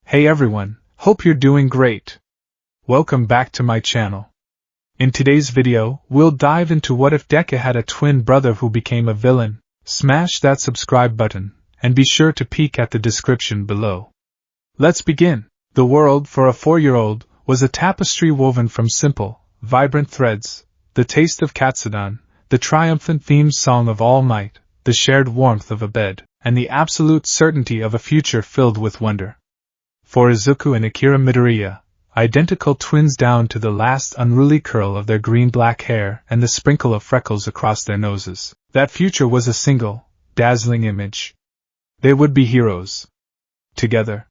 Hey everyone, hope you're doing great. Welcome back to my channel. In today's video, we'll dive into what if Deku had a twin brother who became a villain. Smash that subscribe button, and be sure to peek at the description below. Let's begin. The world for a 4-year-old was a tapestry woven from simple, vibrant threads, the taste of Katsudan, the triumphant theme song of All Might, the shared warmth of a bed, and the absolute certainty of a future filled with wonder. For Izuku and Akira Midoriya, identical twins down to the last unruly curl of their green-black hair and the sprinkle of freckles across their noses, that future was a single, dazzling image. They would be heroes. Together.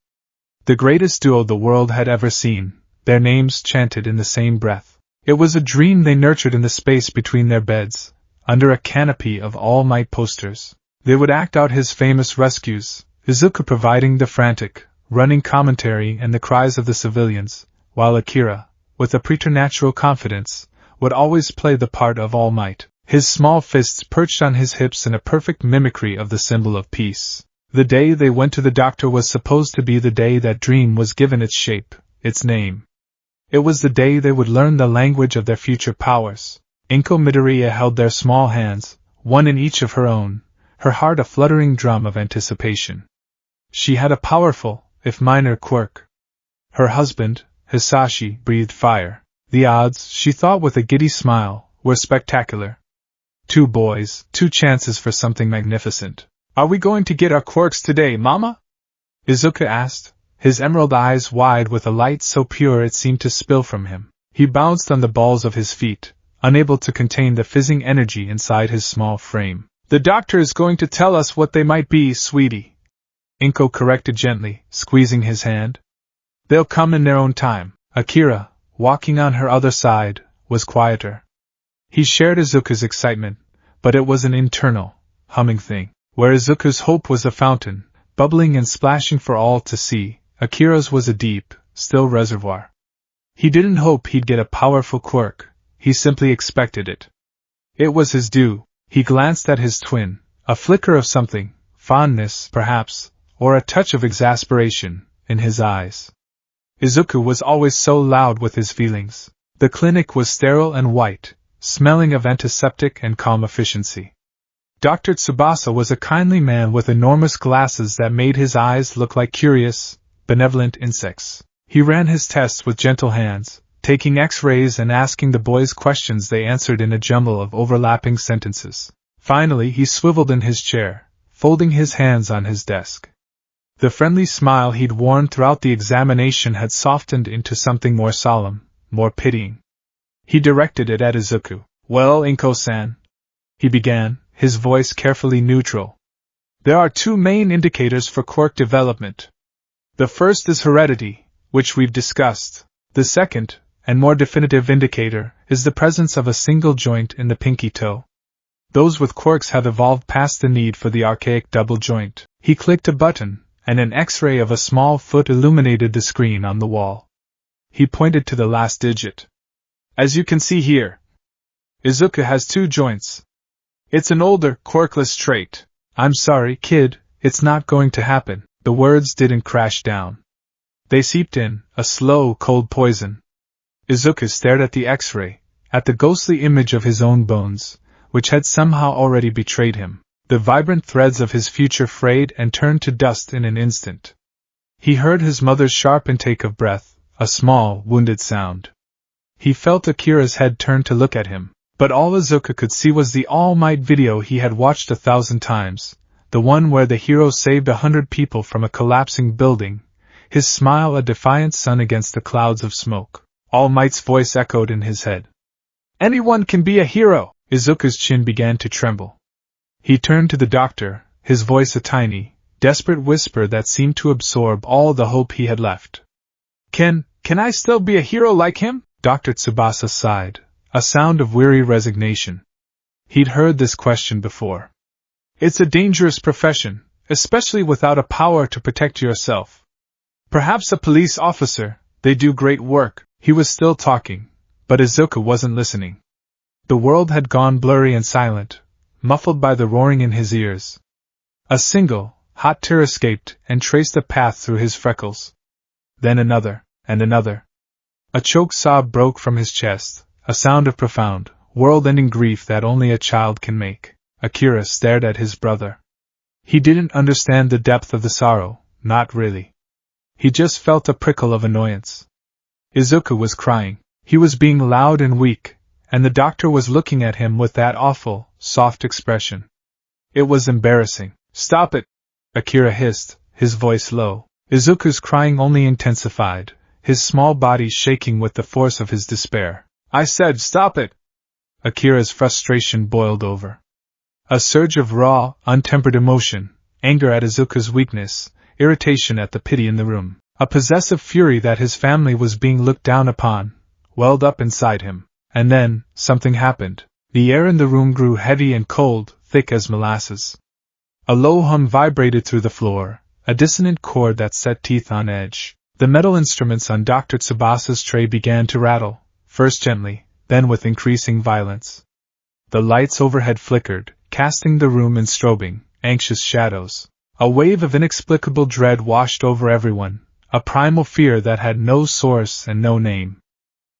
The greatest duo the world had ever seen, their names chanted in the same breath. It was a dream they nurtured in the space between their beds, under a canopy of All Might posters. They would act out his famous rescues, Izuku providing the frantic, running commentary and the cries of the civilians, while Akira, with a preternatural confidence, would always play the part of All Might, his small fists perched on his hips in a perfect mimicry of the symbol of peace. The day they went to the doctor was supposed to be the day that dream was given its shape, its name. It was the day they would learn the language of their future powers. Inko Midoriya held their small hands, one in each of her own, her heart a fluttering drum of anticipation. She had a powerful, if minor, quirk. Her husband, Hisashi, breathed fire. The odds, she thought with a giddy smile, were spectacular. 2 boys, 2 chances for something magnificent. Are we going to get our quirks today, Mama? Izuku asked, his emerald eyes wide with a light so pure it seemed to spill from him. He bounced on the balls of his feet, unable to contain the fizzing energy inside his small frame. The doctor is going to tell us what they might be, sweetie. Inko corrected gently, squeezing his hand. They'll come in their own time. Akira, walking on her other side, was quieter. He shared Izuku's excitement, but it was an internal, humming thing. Where Izuku's hope was a fountain, bubbling and splashing for all to see, Akira's was a deep, still reservoir. He didn't hope he'd get a powerful quirk, he simply expected it. It was his due. He glanced at his twin, a flicker of something, fondness, perhaps, or a touch of exasperation, in his eyes. Izuku was always so loud with his feelings. The clinic was sterile and white, smelling of antiseptic and calm efficiency. Dr. Tsubasa was a kindly man with enormous glasses that made his eyes look like curious, benevolent insects. He ran his tests with gentle hands, taking X-rays and asking the boys questions they answered in a jumble of overlapping sentences. Finally he swiveled in his chair, folding his hands on his desk. The friendly smile he'd worn throughout the examination had softened into something more solemn, more pitying. He directed it at Izuku. Well, Inko-san, he began, his voice carefully neutral. There are 2 main indicators for quirk development. The first is heredity, which we've discussed. The second, and more definitive indicator, is the presence of a single joint in the pinky toe. Those with quirks have evolved past the need for the archaic double joint. He clicked a button, and an X-ray of a small foot illuminated the screen on the wall. He pointed to the last digit. As you can see here, Izuku has 2 joints. It's an older, quirkless trait. I'm sorry, kid, it's not going to happen. The words didn't crash down. They seeped in, a slow, cold poison. Izuku stared at the X-ray, at the ghostly image of his own bones, which had somehow already betrayed him. The vibrant threads of his future frayed and turned to dust in an instant. He heard his mother's sharp intake of breath, a small, wounded sound. He felt Akira's head turn to look at him, but all Izuku could see was the All Might video he had watched 1,000 times, the one where the hero saved 100 people from a collapsing building, his smile a defiant sun against the clouds of smoke. All Might's voice echoed in his head. Anyone can be a hero! Izuku's chin began to tremble. He turned to the doctor, his voice a tiny, desperate whisper that seemed to absorb all the hope he had left. Can I still be a hero like him? Dr. Tsubasa sighed, a sound of weary resignation. He'd heard this question before. It's a dangerous profession, especially without a power to protect yourself. Perhaps a police officer, they do great work. He was still talking, but Izuku wasn't listening. The world had gone blurry and silent, muffled by the roaring in his ears. A single, hot tear escaped and traced a path through his freckles. then another, and another. A choked sob broke from his chest, a sound of profound, world-ending grief that only a child can make. Akira stared at his brother. He didn't understand the depth of the sorrow, not really. He just felt a prickle of annoyance. Izuku was crying. He was being loud and weak, and the doctor was looking at him with that awful, soft expression. It was embarrassing. "Stop it!" Akira hissed, his voice low. Izuku's crying only intensified, his small body shaking with the force of his despair. "I said stop it!" Akira's frustration boiled over. A surge of raw, untempered emotion, anger at Izuku's weakness, irritation at the pity in the room, a possessive fury that his family was being looked down upon, welled up inside him. And then, something happened. The air in the room grew heavy and cold, thick as molasses. A low hum vibrated through the floor, a dissonant chord that set teeth on edge. The metal instruments on Dr. Tsubasa's tray began to rattle, first gently, then with increasing violence. The lights overhead flickered, casting the room in strobing, anxious shadows. A wave of inexplicable dread washed over everyone, a primal fear that had no source and no name.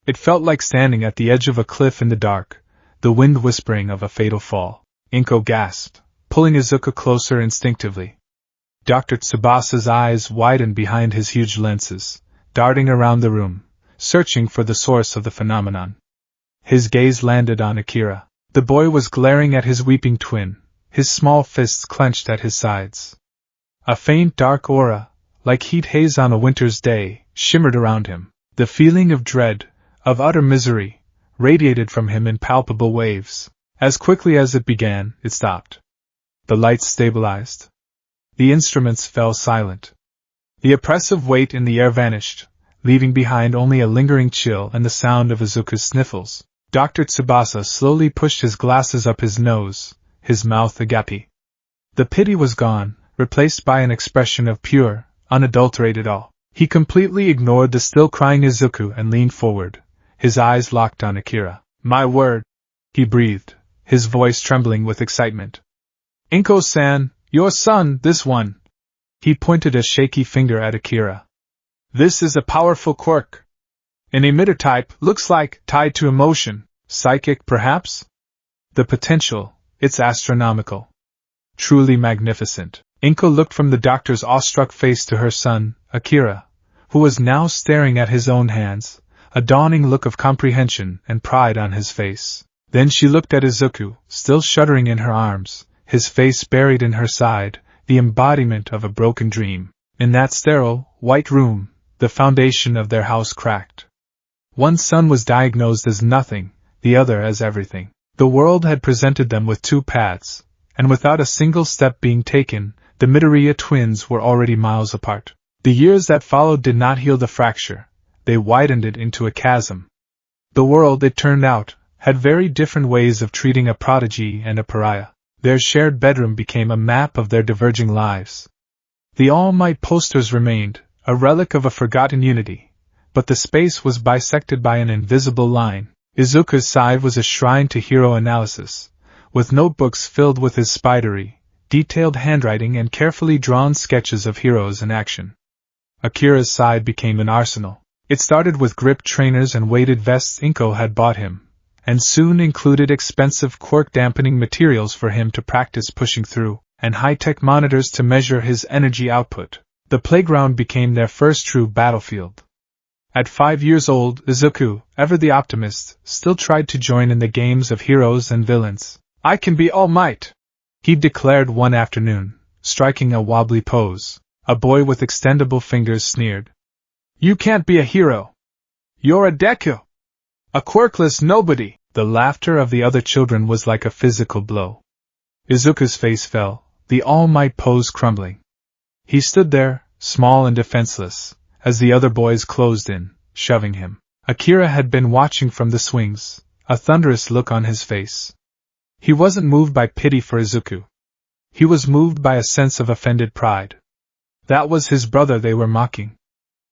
It felt like standing at the edge of a cliff in the dark, the wind whispering of a fatal fall. Inko gasped, pulling Izuku closer instinctively. Dr. Tsubasa's eyes widened behind his huge lenses, darting around the room, searching for the source of the phenomenon. His gaze landed on Akira. The boy was glaring at his weeping twin, his small fists clenched at his sides. A faint dark aura, like heat haze on a winter's day, shimmered around him. The feeling of dread, of utter misery, radiated from him in palpable waves. As quickly as it began, it stopped. The lights stabilized. The instruments fell silent. The oppressive weight in the air vanished, leaving behind only a lingering chill and the sound of Izuku's sniffles. Dr. Tsubasa slowly pushed his glasses up his nose, his mouth agape. The pity was gone, replaced by an expression of pure, unadulterated awe. He completely ignored the still crying Izuku and leaned forward, his eyes locked on Akira. "My word," he breathed, his voice trembling with excitement. "Inko-san, your son, this one." He pointed a shaky finger at Akira. "This is a powerful quirk. An emitter type, looks like, tied to emotion, psychic perhaps? The potential, it's astronomical. Truly magnificent." Inko looked from the doctor's awestruck face to her son, Akira, who was now staring at his own hands, a dawning look of comprehension and pride on his face. Then she looked at Izuku, still shuddering in her arms, his face buried in her side, the embodiment of a broken dream. In that sterile, white room, the foundation of their house cracked. One son was diagnosed as nothing, the other as everything. The world had presented them with two paths, and without a single step being taken, the Midoriya twins were already miles apart. The years that followed did not heal the fracture, they widened it into a chasm. The world, it turned out, had very different ways of treating a prodigy and a pariah. Their shared bedroom became a map of their diverging lives. The All Might posters remained, a relic of a forgotten unity, but the space was bisected by an invisible line. Izuku's side was a shrine to hero analysis, with notebooks filled with his spidery, detailed handwriting and carefully drawn sketches of heroes in action. Akira's side became an arsenal. It started with grip trainers and weighted vests Inko had bought him, and soon included expensive quirk-dampening materials for him to practice pushing through, and high-tech monitors to measure his energy output. The playground became their first true battlefield. At 5 years old, Izuku, ever the optimist, still tried to join in the games of heroes and villains. "I can be All Might," he declared one afternoon, striking a wobbly pose. A boy with extendable fingers sneered. "You can't be a hero. You're a Deku. A quirkless nobody." The laughter of the other children was like a physical blow. Izuku's face fell, the All Might pose crumbling. He stood there, small and defenseless, as the other boys closed in, shoving him. Akira had been watching from the swings, a thunderous look on his face. He wasn't moved by pity for Izuku. He was moved by a sense of offended pride. That was his brother they were mocking.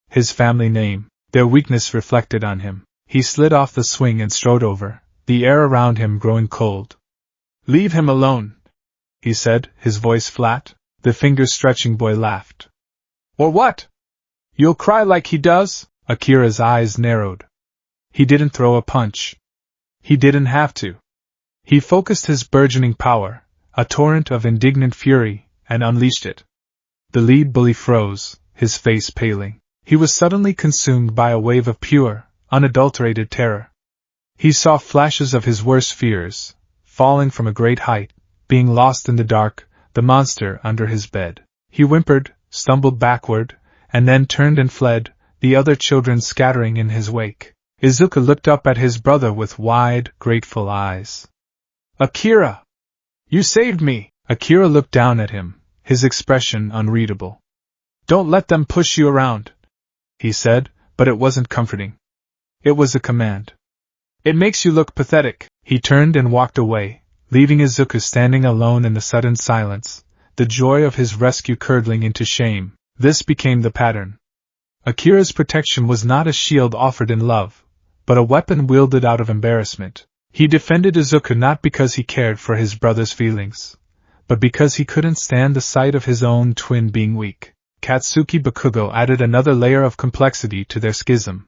His family name, their weakness reflected on him. He slid off the swing and strode over, the air around him growing cold. "Leave him alone," he said, his voice flat. The finger-stretching boy laughed. "Or what? You'll cry like he does? Akira's eyes narrowed. He didn't throw a punch. He didn't have to. He focused his burgeoning power, a torrent of indignant fury, and unleashed it. The lead bully froze, his face paling. He was suddenly consumed by a wave of pure, unadulterated terror. He saw flashes of his worst fears, falling from a great height, being lost in the dark, the monster under his bed. He whimpered, stumbled backward, and then turned and fled, the other children scattering in his wake. Izuku looked up at his brother with wide, grateful eyes. Akira! You saved me! Akira looked down at him, his expression unreadable. Don't let them push you around, he said, but it wasn't comforting. It was a command. It makes you look pathetic. He turned and walked away, leaving Izuku standing alone in the sudden silence, the joy of his rescue curdling into shame. This became the pattern. Akira's protection was not a shield offered in love, but a weapon wielded out of embarrassment. He defended Izuku not because he cared for his brother's feelings, but because he couldn't stand the sight of his own twin being weak. Katsuki Bakugo added another layer of complexity to their schism.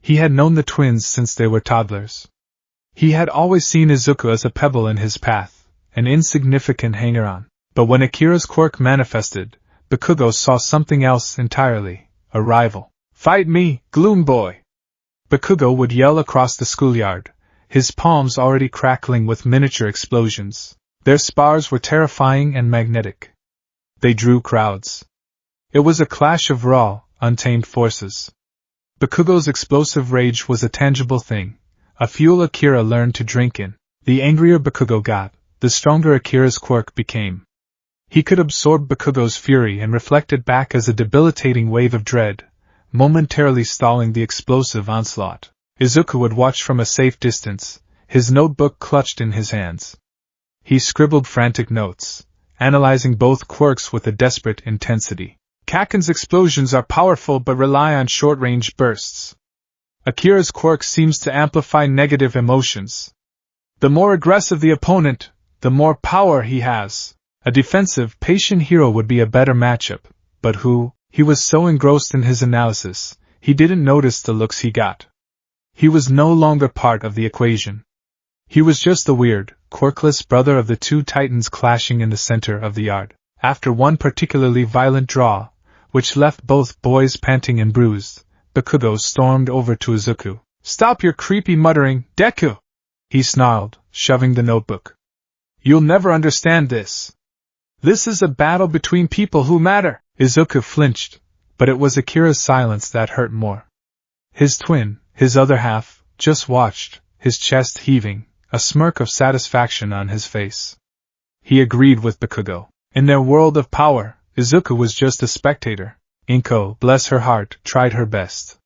He had known the twins since they were toddlers. He had always seen Izuku as a pebble in his path, an insignificant hanger-on. But when Akira's quirk manifested, Bakugo saw something else entirely, a rival. Fight me, Gloom Boy! Bakugo would yell across the schoolyard, his palms already crackling with miniature explosions. Their spars were terrifying and magnetic. They drew crowds. It was a clash of raw, untamed forces. Bakugo's explosive rage was a tangible thing, a fuel Akira learned to drink in. The angrier Bakugo got, the stronger Akira's quirk became. He could absorb Bakugo's fury and reflect it back as a debilitating wave of dread, momentarily stalling the explosive onslaught. Izuku would watch from a safe distance, his notebook clutched in his hands. He scribbled frantic notes, analyzing both quirks with a desperate intensity. Kaken's explosions are powerful but rely on short-range bursts. Akira's quirk seems to amplify negative emotions. The more aggressive the opponent, the more power he has. A defensive, patient hero would be a better matchup, but who? He was so engrossed in his analysis, he didn't notice the looks he got. He was no longer part of the equation. He was just the weird, quirkless brother of the two titans clashing in the center of the yard. After one particularly violent draw, which left both boys panting and bruised, Bakugo stormed over to Izuku. Stop your creepy muttering, Deku! He snarled, shoving the notebook. You'll never understand this. This is a battle between people who matter. Izuku flinched, but it was Akira's silence that hurt more. His twin, his other half, just watched, his chest heaving, a smirk of satisfaction on his face. He agreed with Bakugo. In their world of power, Izuku was just a spectator. Inko, bless her heart, tried her best.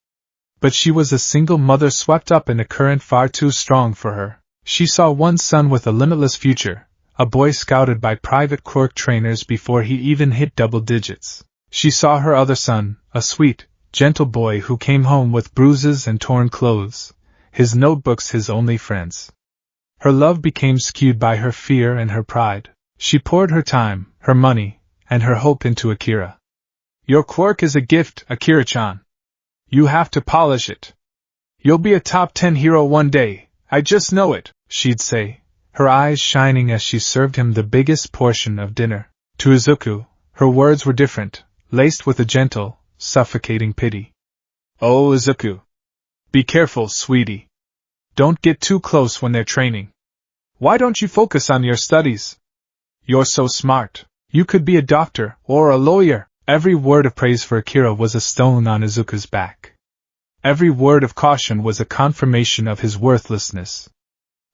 But she was a single mother swept up in a current far too strong for her. She saw one son with a limitless future, a boy scouted by private quirk trainers before he even hit double digits. She saw her other son, a sweet, gentle boy who came home with bruises and torn clothes, his notebooks his only friends. Her love became skewed by her fear and her pride. She poured her time, her money, and her hope into Akira. Your quirk is a gift, Akira-chan. You have to polish it. You'll be a top 10 hero one day, I just know it, she'd say, her eyes shining as she served him the biggest portion of dinner. To Izuku, her words were different, laced with a gentle, suffocating pity. Oh, Izuku. Be careful, sweetie. Don't get too close when they're training. Why don't you focus on your studies? You're so smart. You could be a doctor or a lawyer. Every word of praise for Akira was a stone on Izuku's back. Every word of caution was a confirmation of his worthlessness.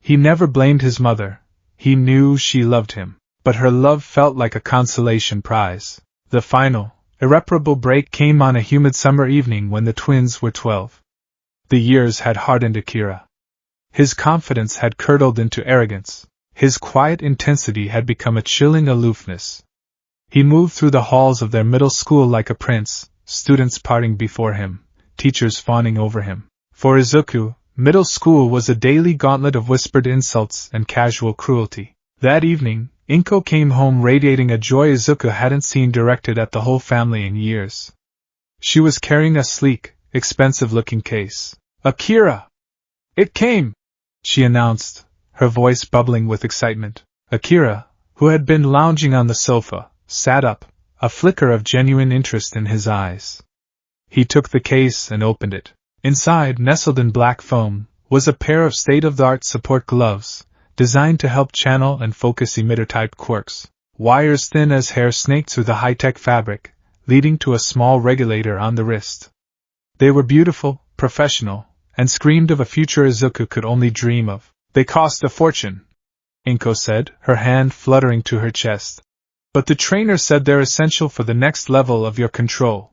He never blamed his mother. He knew she loved him, but her love felt like a consolation prize. The final, irreparable break came on a humid summer evening when the twins were 12. The years had hardened Akira. His confidence had curdled into arrogance. His quiet intensity had become a chilling aloofness. He moved through the halls of their middle school like a prince, students parting before him, teachers fawning over him. For Izuku, middle school was a daily gauntlet of whispered insults and casual cruelty. That evening, Inko came home radiating a joy Izuku hadn't seen directed at the whole family in years. She was carrying a sleek, expensive-looking case. "Akira! It came!" she announced, her voice bubbling with excitement. Akira, who had been lounging on the sofa, sat up, a flicker of genuine interest in his eyes. He took the case and opened it. Inside, nestled in black foam, was a pair of state-of-the-art support gloves, designed to help channel and focus emitter-type quirks. Wires thin as hair snaked through the high-tech fabric, leading to a small regulator on the wrist. They were beautiful, professional, and screamed of a future Izuku could only dream of. "They cost a fortune," Inko said, her hand fluttering to her chest. "But the trainer said they're essential for the next level of your control.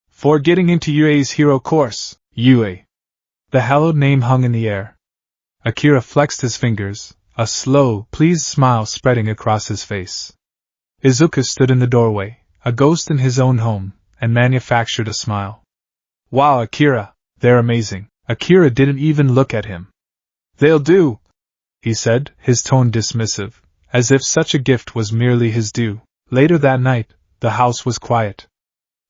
For getting into UA's hero course." UA. The hallowed name hung in the air. Akira flexed his fingers, a slow, pleased smile spreading across his face. Izuku stood in the doorway, a ghost in his own home, and manufactured a smile. "Wow, Akira, they're amazing." Akira didn't even look at him. "They'll do," he said, his tone dismissive, as if such a gift was merely his due. Later that night, the house was quiet.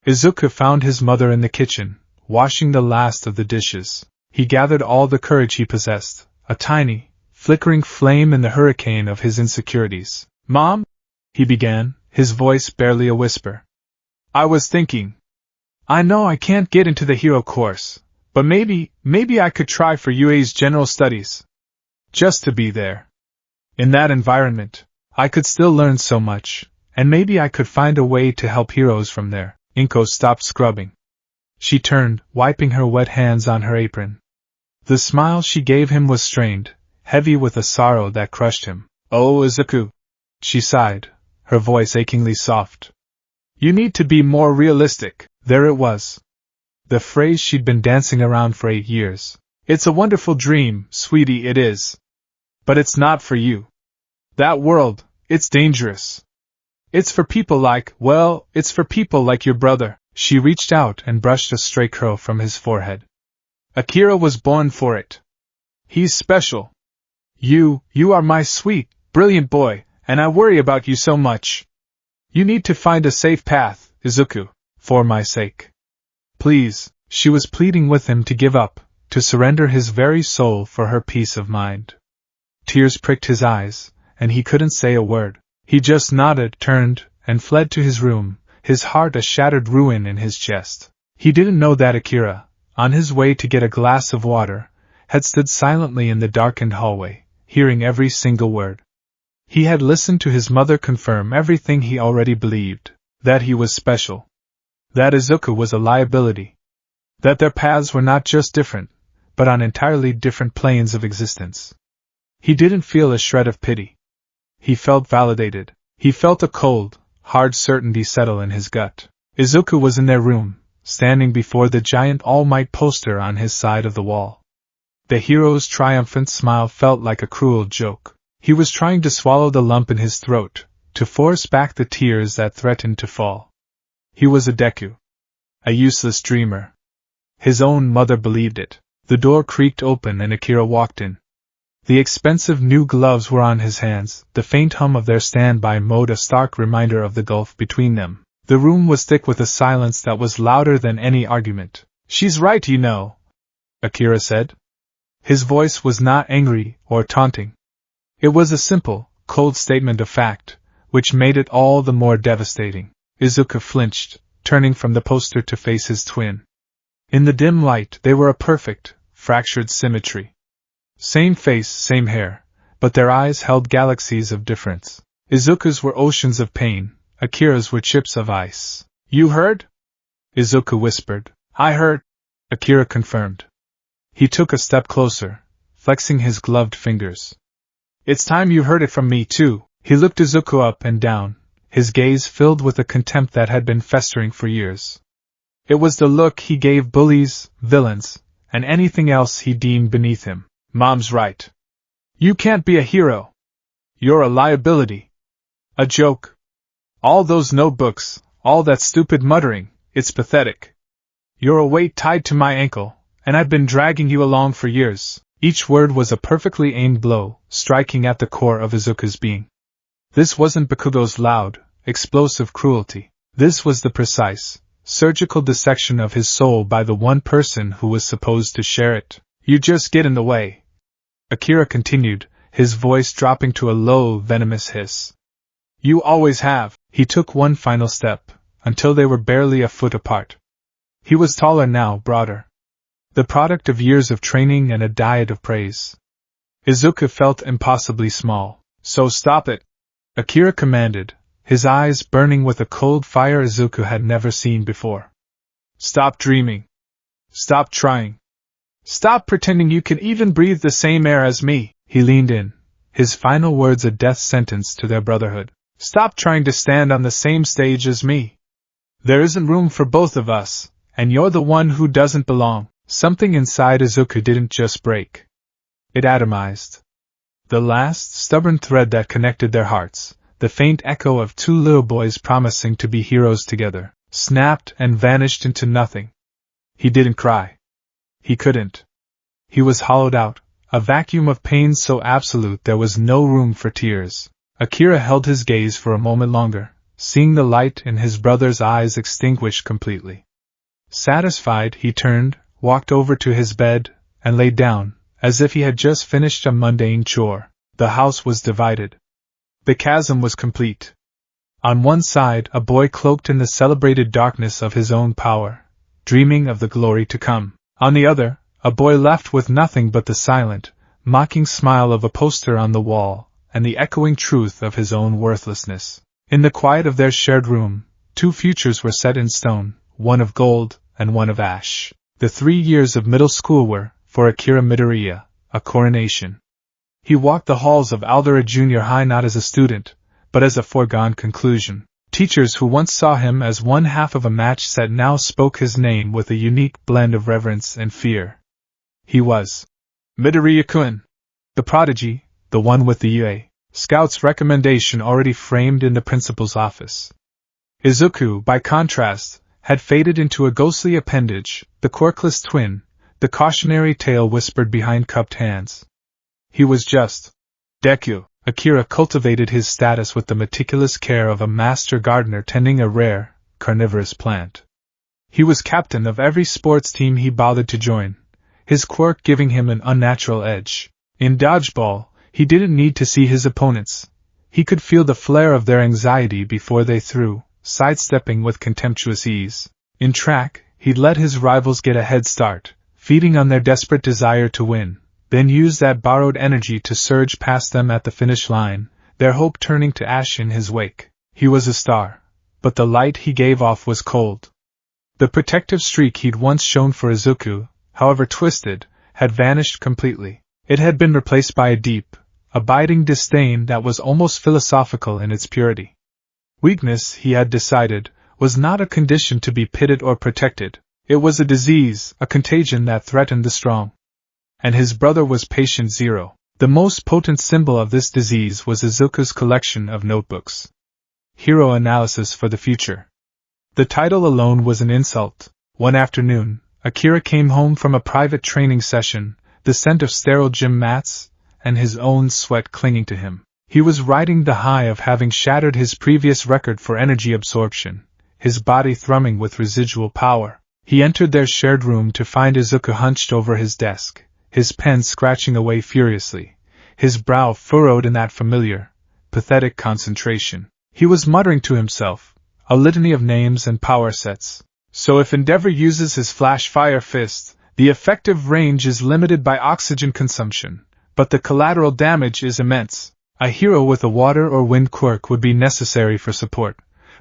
Izuku found his mother in the kitchen, washing the last of the dishes. He gathered all the courage he possessed, a tiny, flickering flame in the hurricane of his insecurities. "Mom?" he began, his voice barely a whisper. "I was thinking. I know I can't get into the hero course, but maybe I could try for UA's general studies. Just to be there. In that environment, I could still learn so much, and maybe I could find a way to help heroes from there." Inko stopped scrubbing. She turned, wiping her wet hands on her apron. The smile she gave him was strained, heavy with a sorrow that crushed him. "Oh, Izuku," she sighed, her voice achingly soft. "You need to be more realistic." There it was. The phrase she'd been dancing around for 8 years. "It's a wonderful dream, sweetie, it is. But it's not for you. That world, it's dangerous. It's for people like, well, it's for people like your brother." She reached out and brushed a stray curl from his forehead. "Akira was born for it. He's special. You are my sweet, brilliant boy, and I worry about you so much. You need to find a safe path, Izuku, for my sake. Please." She was pleading with him to give up, to surrender his very soul for her peace of mind. Tears pricked his eyes, and he couldn't say a word. He just nodded, turned, and fled to his room, his heart a shattered ruin in his chest. He didn't know that Akira, on his way to get a glass of water, had stood silently in the darkened hallway, hearing every single word. He had listened to his mother confirm everything he already believed, that he was special. That Izuku was a liability. That their paths were not just different, but on entirely different planes of existence. He didn't feel a shred of pity. He felt validated. He felt a cold, hard certainty settle in his gut. Izuku was in their room, standing before the giant All Might poster on his side of the wall. The hero's triumphant smile felt like a cruel joke. He was trying to swallow the lump in his throat, to force back the tears that threatened to fall. He was a Deku. A useless dreamer. His own mother believed it. The door creaked open and Akira walked in. The expensive new gloves were on his hands, the faint hum of their standby mode a stark reminder of the gulf between them. The room was thick with a silence that was louder than any argument. "She's right, you know," Akira said. His voice was not angry or taunting. It was a simple, cold statement of fact, which made it all the more devastating. Izuku flinched, turning from the poster to face his twin. In the dim light, they were a perfect, fractured symmetry. Same face, same hair, but their eyes held galaxies of difference. Izuku's were oceans of pain, Akira's were chips of ice. "You heard?" Izuku whispered. "I heard," Akira confirmed. He took a step closer, flexing his gloved fingers. "It's time you heard it from me, too." He looked Izuku up and down, his gaze filled with a contempt that had been festering for years. It was the look he gave bullies, villains, and anything else he deemed beneath him. "Mom's right. You can't be a hero. You're a liability. A joke. All those notebooks, all that stupid muttering, it's pathetic. You're a weight tied to my ankle, and I've been dragging you along for years." Each word was a perfectly aimed blow, striking at the core of Izuku's being. This wasn't Bakugo's loud, explosive cruelty. This was the precise, surgical dissection of his soul by the one person who was supposed to share it. You just get in the way. Akira continued, his voice dropping to a low, venomous hiss. You always have. He took one final step, until they were barely a foot apart. He was taller now, broader. The product of years of training and a diet of praise. Izuku felt impossibly small. So stop it, Akira commanded, his eyes burning with a cold fire Izuku had never seen before. Stop dreaming. Stop trying. Stop pretending you can even breathe the same air as me. He leaned in, his final words a death sentence to their brotherhood. Stop trying to stand on the same stage as me. There isn't room for both of us, and you're the one who doesn't belong. Something inside Izuku didn't just break. It atomized. The last stubborn thread that connected their hearts, the faint echo of two little boys promising to be heroes together, snapped and vanished into nothing. He didn't cry. He couldn't. He was hollowed out, a vacuum of pain so absolute there was no room for tears. Akira held his gaze for a moment longer, seeing the light in his brother's eyes extinguish completely. Satisfied, he turned, walked over to his bed, and lay down, as if he had just finished a mundane chore. The house was divided. The chasm was complete. On one side, a boy cloaked in the celebrated darkness of his own power, dreaming of the glory to come. On the other, a boy left with nothing but the silent, mocking smile of a poster on the wall, and the echoing truth of his own worthlessness. In the quiet of their shared room, two futures were set in stone, one of gold, and one of ash. The 3 years of middle school were, for Akira Midoriya, a coronation. He walked the halls of Aldera Junior High not as a student, but as a foregone conclusion. Teachers who once saw him as one half of a match set now spoke his name with a unique blend of reverence and fear. He was Midoriya-kun, the prodigy, the one with the UA Scout's recommendation already framed in the principal's office. Izuku, by contrast, had faded into a ghostly appendage, the quirkless twin, the cautionary tale whispered behind cupped hands. He was just Deku. Akira cultivated his status with the meticulous care of a master gardener tending a rare, carnivorous plant. He was captain of every sports team he bothered to join, his quirk giving him an unnatural edge. In dodgeball, he didn't need to see his opponents. He could feel the flare of their anxiety before they threw, sidestepping with contemptuous ease. In track, he'd let his rivals get a head start, feeding on their desperate desire to win, then use that borrowed energy to surge past them at the finish line, their hope turning to ash in his wake. He was a star, but the light he gave off was cold. The protective streak he'd once shown for Izuku, however twisted, had vanished completely. It had been replaced by a deep, abiding disdain that was almost philosophical in its purity. Weakness, he had decided, was not a condition to be pitted or protected. It was a disease, a contagion that threatened the strong. And his brother was patient zero. The most potent symbol of this disease was Izuku's collection of notebooks. Hero Analysis for the Future. The title alone was an insult. One afternoon, Akira came home from a private training session, the scent of sterile gym mats, and his own sweat clinging to him. He was riding the high of having shattered his previous record for energy absorption, his body thrumming with residual power. He entered their shared room to find Izuku hunched over his desk, his pen scratching away furiously, his brow furrowed in that familiar, pathetic concentration. He was muttering to himself, a litany of names and power sets. So if Endeavor uses his flash fire fist, the effective range is limited by oxygen consumption, but the collateral damage is immense. A hero with a water or wind quirk would be necessary for support,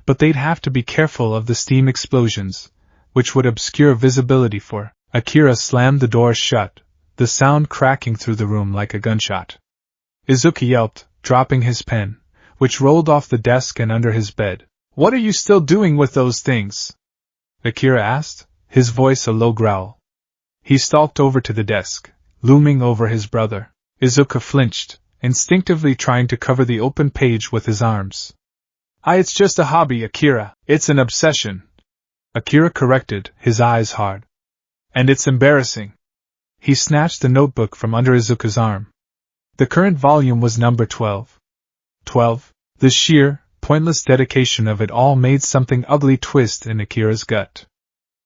but they'd have to be careful of the steam explosions, which would obscure visibility for. Akira slammed the door shut, the sound cracking through the room like a gunshot. Izuku yelped, dropping his pen, which rolled off the desk and under his bed. What are you still doing with those things? Akira asked, his voice a low growl. He stalked over to the desk, looming over his brother. Izuku flinched, instinctively trying to cover the open page with his arms. It's just a hobby, Akira. It's an obsession. Akira corrected, his eyes hard. And it's embarrassing. He snatched the notebook from under Izuku's arm. The current volume was number 12. 12. The sheer, pointless dedication of it all made something ugly twist in Akira's gut.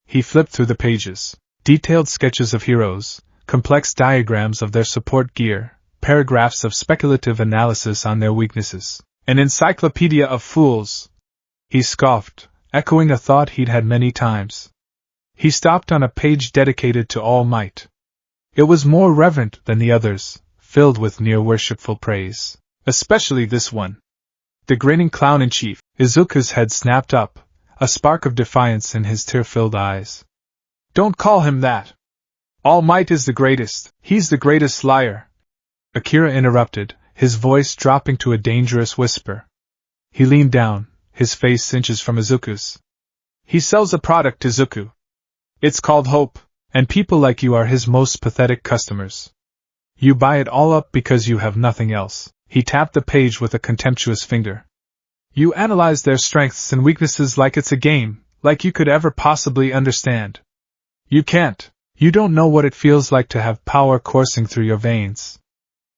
He flipped through the pages. Detailed sketches of heroes, complex diagrams of their support gear, paragraphs of speculative analysis on their weaknesses. An encyclopedia of fools! He scoffed, echoing a thought he'd had many times. He stopped on a page dedicated to All Might. It was more reverent than the others, filled with near-worshipful praise. Especially this one. The grinning clown-in-chief, Izuku's head snapped up, a spark of defiance in his tear-filled eyes. Don't call him that! All Might is the greatest, he's the greatest liar! Akira interrupted, his voice dropping to a dangerous whisper. He leaned down, his face inches from Izuku's. He sells a product, Izuku. It's called hope, and people like you are his most pathetic customers. You buy it all up because you have nothing else. He tapped the page with a contemptuous finger. You analyze their strengths and weaknesses like it's a game, like you could ever possibly understand. You can't. You don't know what it feels like to have power coursing through your veins.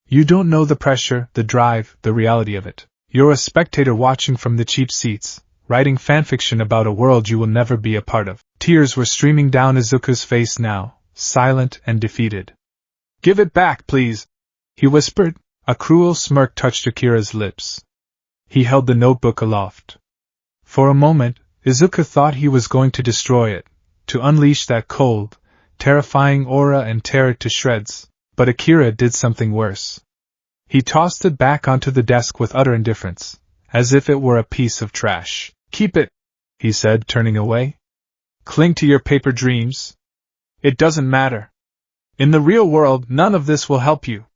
You don't know the pressure, the drive, the reality of it. You're a spectator watching from the cheap seats, writing fanfiction about a world you will never be a part of. Tears were streaming down Izuku's face now, silent and defeated. Give it back, please, he whispered. A cruel smirk touched Akira's lips. He held the notebook aloft. For a moment, Izuku thought he was going to destroy it, to unleash that cold, terrifying aura and tear it to shreds, but Akira did something worse. He tossed it back onto the desk with utter indifference, as if it were a piece of trash. Keep it, he said, turning away. Cling to your paper dreams. It doesn't matter. In the real world, none of this will help you.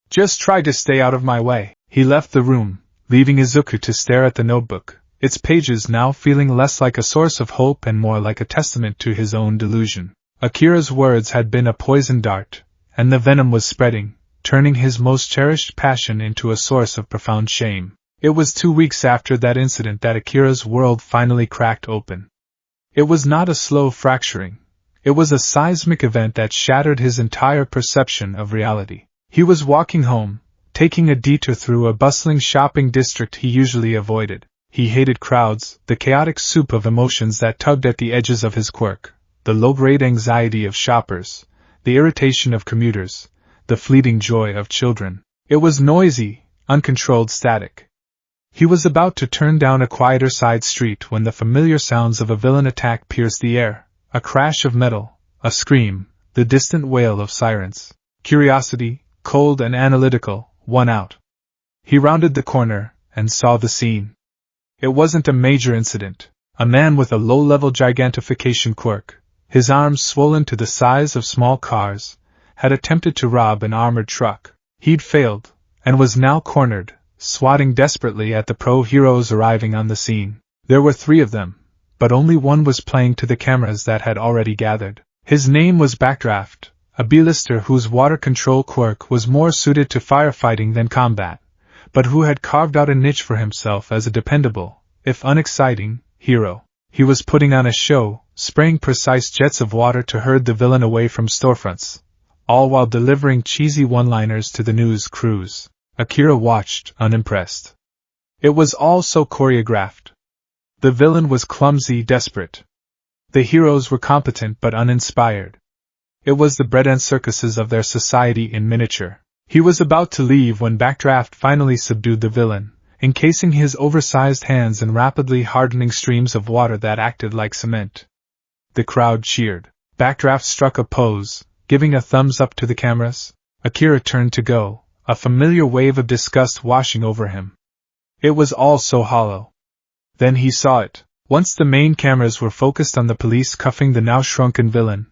Just try to stay out of my way. He left the room, leaving Izuku to stare at the notebook, its pages now feeling less like a source of hope and more like a testament to his own delusion. Akira's words had been a poison dart, and the venom was spreading, turning his most cherished passion into a source of profound shame. It was 2 weeks after that incident that Akira's world finally cracked open. It was not a slow fracturing. It was a seismic event that shattered his entire perception of reality. He was walking home, taking a detour through a bustling shopping district he usually avoided. He hated crowds, the chaotic soup of emotions that tugged at the edges of his quirk, the low-grade anxiety of shoppers, the irritation of commuters, the fleeting joy of children. It was noisy, uncontrolled static. He was about to turn down a quieter side street when the familiar sounds of a villain attack pierced the air, a crash of metal, a scream, the distant wail of sirens. Curiosity, cold and analytical, won out. He rounded the corner and saw the scene. It wasn't a major incident. A man with a low-level gigantification quirk, his arms swollen to the size of small cars, had attempted to rob an armored truck. He'd failed, and was now cornered, swatting desperately at the pro-heroes arriving on the scene. There were 3 of them, but only one was playing to the cameras that had already gathered. His name was Backdraft, a B-lister whose water control quirk was more suited to firefighting than combat, but who had carved out a niche for himself as a dependable, if unexciting, hero. He was putting on a show, spraying precise jets of water to herd the villain away from storefronts, all while delivering cheesy one-liners to the news crews. Akira watched, unimpressed. It was all so choreographed. The villain was clumsy, desperate. The heroes were competent but uninspired. It was the bread and circuses of their society in miniature. He was about to leave when Backdraft finally subdued the villain, encasing his oversized hands in rapidly hardening streams of water that acted like cement. The crowd cheered. Backdraft struck a pose, giving a thumbs up to the cameras. Akira turned to go, a familiar wave of disgust washing over him. It was all so hollow. Then he saw it. Once the main cameras were focused on the police cuffing the now shrunken villain,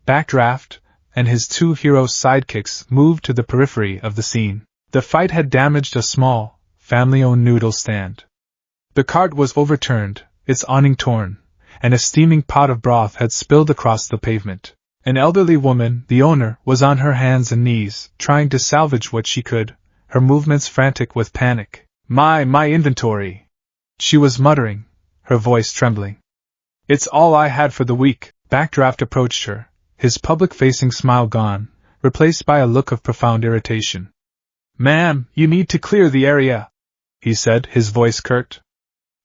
Backdraft and his 2 hero sidekicks moved to the periphery of the scene. The fight had damaged a small, family-owned noodle stand. The cart was overturned, its awning torn, and a steaming pot of broth had spilled across the pavement. An elderly woman, the owner, was on her hands and knees, trying to salvage what she could, her movements frantic with panic. My inventory! She was muttering, her voice trembling. It's all I had for the week. Backdraft approached her, his public-facing smile gone, replaced by a look of profound irritation. Ma'am, you need to clear the area, he said, his voice curt.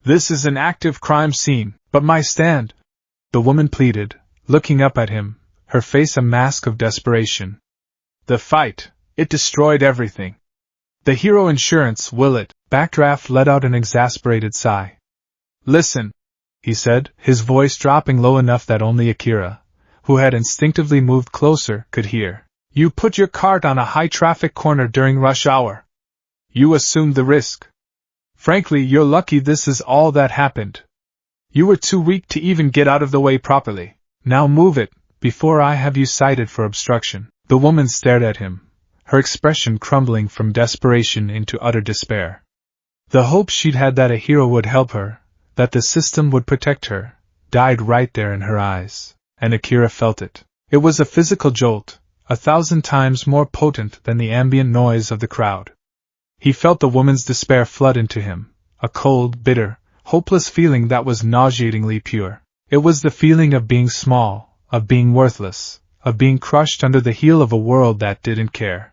This is an active crime scene, but my stand, the woman pleaded, looking up at him, her face a mask of desperation. The fight, it destroyed everything. The hero insurance, will it? Backdraft let out an exasperated sigh. Listen, he said, his voice dropping low enough that only Akira, who had instinctively moved closer, could hear. You put your cart on a high-traffic corner during rush hour. You assumed the risk. Frankly, you're lucky this is all that happened. You were too weak to even get out of the way properly. Now move it, before I have you cited for obstruction. The woman stared at him, her expression crumbling from desperation into utter despair. The hope she'd had that a hero would help her, that the system would protect her, died right there in her eyes, and Akira felt it. It was a physical jolt, 1,000 times more potent than the ambient noise of the crowd. He felt the woman's despair flood into him, a cold, bitter, hopeless feeling that was nauseatingly pure. It was the feeling of being small, of being worthless, of being crushed under the heel of a world that didn't care.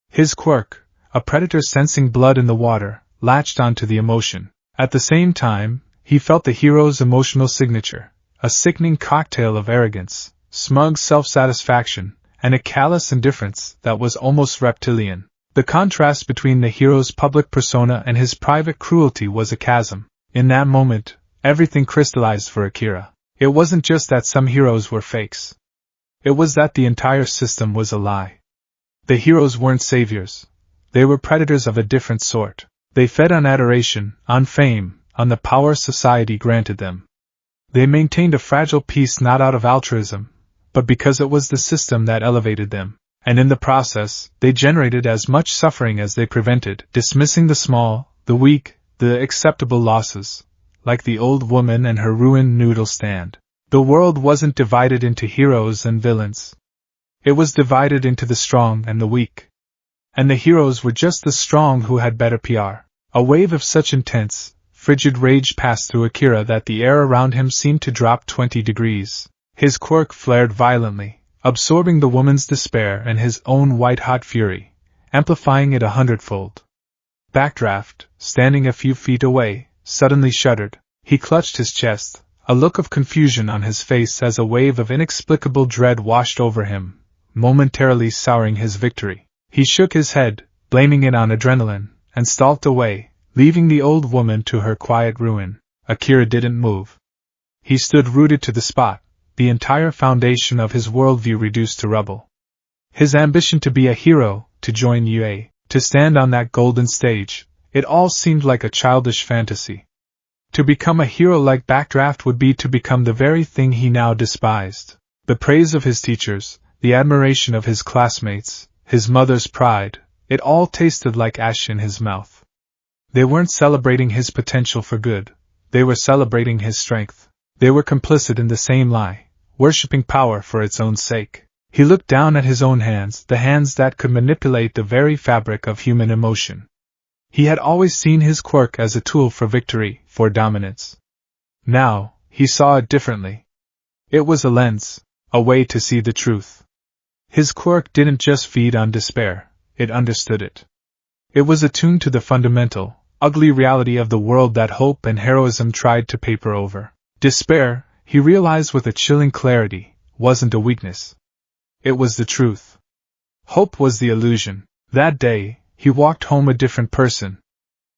His quirk, a predator sensing blood in the water, latched onto the emotion. At the same time, he felt the hero's emotional signature, a sickening cocktail of arrogance, smug self-satisfaction, and a callous indifference that was almost reptilian. The contrast between the hero's public persona and his private cruelty was a chasm. In that moment, everything crystallized for Akira. It wasn't just that some heroes were fakes. It was that the entire system was a lie. The heroes weren't saviors. They were predators of a different sort. They fed on adoration, on fame, on the power society granted them. They maintained a fragile peace not out of altruism, but because it was the system that elevated them. And in the process, they generated as much suffering as they prevented, dismissing the small, the weak, the acceptable losses, like the old woman and her ruined noodle stand. The world wasn't divided into heroes and villains. It was divided into the strong and the weak. And the heroes were just the strong who had better PR. A wave of such intense, frigid rage passed through Akira that the air around him seemed to drop 20 degrees. His quirk flared violently, absorbing the woman's despair and his own white-hot fury, amplifying it 100-fold. Backdraft, standing a few feet away, suddenly shuddered. He clutched his chest, a look of confusion on his face as a wave of inexplicable dread washed over him, momentarily souring his victory. He shook his head, blaming it on adrenaline, and stalked away, leaving the old woman to her quiet ruin. Akira didn't move. He stood rooted to the spot, the entire foundation of his worldview reduced to rubble. His ambition to be a hero, to join UA, to stand on that golden stage, it all seemed like a childish fantasy. To become a hero like Backdraft would be to become the very thing he now despised. The praise of his teachers, the admiration of his classmates, his mother's pride, it all tasted like ash in his mouth. They weren't celebrating his potential for good, they were celebrating his strength. They were complicit in the same lie, worshipping power for its own sake. He looked down at his own hands, the hands that could manipulate the very fabric of human emotion. He had always seen his quirk as a tool for victory, for dominance. Now, he saw it differently. It was a lens, a way to see the truth. His quirk didn't just feed on despair, it understood it. It was attuned to the fundamental, ugly reality of the world that hope and heroism tried to paper over. Despair, he realized with a chilling clarity, wasn't a weakness. It was the truth. Hope was the illusion. That day, he walked home a different person.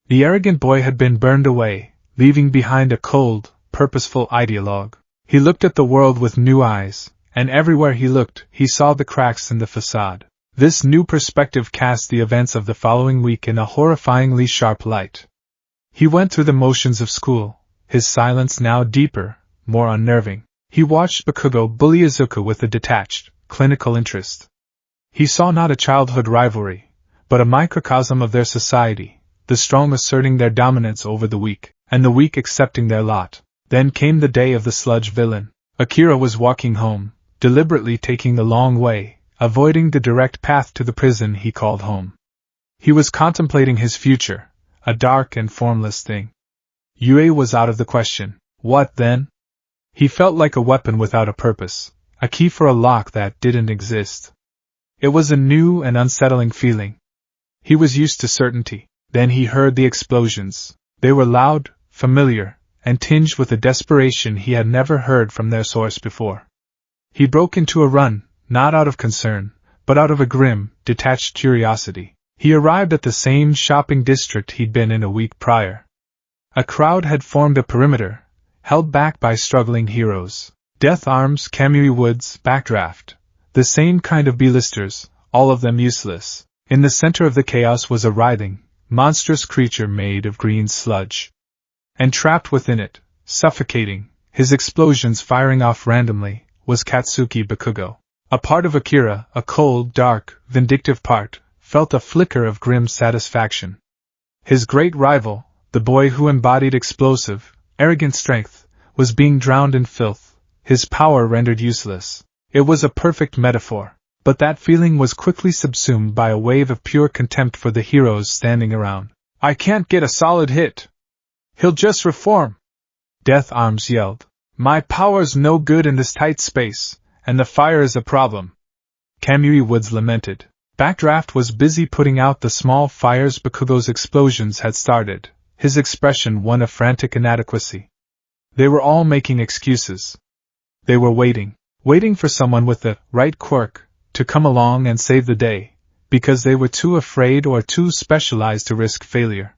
The arrogant boy had been burned away, leaving behind a cold, purposeful ideologue. He looked at the world with new eyes, and everywhere he looked, he saw the cracks in the facade. This new perspective cast the events of the following week in a horrifyingly sharp light. He went through the motions of school, his silence now deeper, more unnerving. He watched Bakugo bully Izuku with a detached, clinical interest. He saw not a childhood rivalry, but a microcosm of their society, the strong asserting their dominance over the weak, and the weak accepting their lot. Then came the day of the sludge villain. Akira was walking home, deliberately taking the long way, avoiding the direct path to the prison he called home. He was contemplating his future, a dark and formless thing. UA was out of the question. What then? He felt like a weapon without a purpose, a key for a lock that didn't exist. It was a new and unsettling feeling. He was used to certainty. Then he heard the explosions. They were loud, familiar, and tinged with a desperation he had never heard from their source before. He broke into a run, not out of concern, but out of a grim, detached curiosity. He arrived at the same shopping district he'd been in a week prior. A crowd had formed a perimeter, held back by struggling heroes. Death Arms, Kamui Woods, Backdraft. The same kind of B-listers, all of them useless. In the center of the chaos was a writhing, monstrous creature made of green sludge. And trapped within it, suffocating, his explosions firing off randomly, was Katsuki Bakugo. A part of Akira, a cold, dark, vindictive part, felt a flicker of grim satisfaction. His great rival, the boy who embodied explosive, arrogant strength, was being drowned in filth, his power rendered useless. It was a perfect metaphor, but that feeling was quickly subsumed by a wave of pure contempt for the heroes standing around. "I can't get a solid hit. He'll just reform," Death Arms yelled. "My power's no good in this tight space, and the fire is a problem," Kamui Woods lamented. Backdraft was busy putting out the small fires Bakugo's explosions had started, his expression one of frantic inadequacy. They were all making excuses. They were waiting for someone with the right quirk to come along and save the day, because they were too afraid or too specialized to risk failure.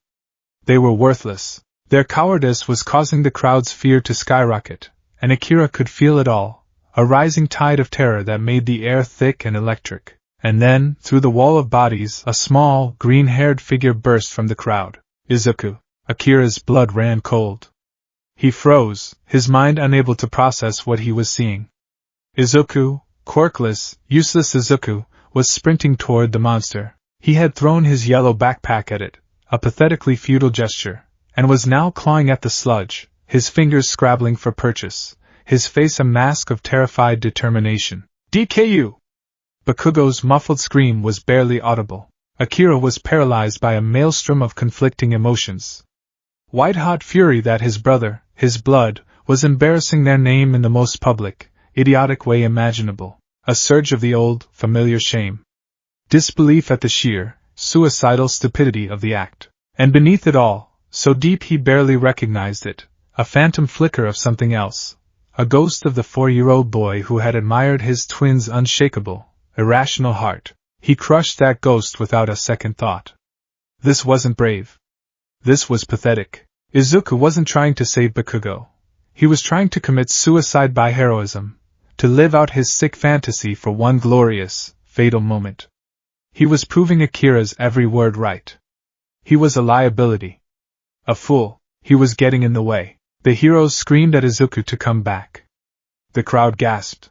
They were worthless. Their cowardice was causing the crowd's fear to skyrocket, and Akira could feel it all, a rising tide of terror that made the air thick and electric. And then, through the wall of bodies, a small, green-haired figure burst from the crowd. Izuku. Akira's blood ran cold. He froze, his mind unable to process what he was seeing. Izuku, quirkless, useless Izuku, was sprinting toward the monster. He had thrown his yellow backpack at it, a pathetically futile gesture, and was now clawing at the sludge, his fingers scrabbling for purchase, his face a mask of terrified determination. "DKU!" Bakugo's muffled scream was barely audible. Akira was paralyzed by a maelstrom of conflicting emotions. White-hot fury that his brother, his blood, was embarrassing their name in the most public, idiotic way imaginable. A surge of the old, familiar shame. Disbelief at the sheer, suicidal stupidity of the act. And beneath it all, so deep he barely recognized it, a phantom flicker of something else. A ghost of the 4-year-old boy who had admired his twin's unshakable, irrational heart. He crushed that ghost without a second thought. This wasn't brave. This was pathetic. Izuku wasn't trying to save Bakugo. He was trying to commit suicide by heroism, to live out his sick fantasy for one glorious, fatal moment. He was proving Akira's every word right. He was a liability. A fool. He was getting in the way. The heroes screamed at Izuku to come back. The crowd gasped.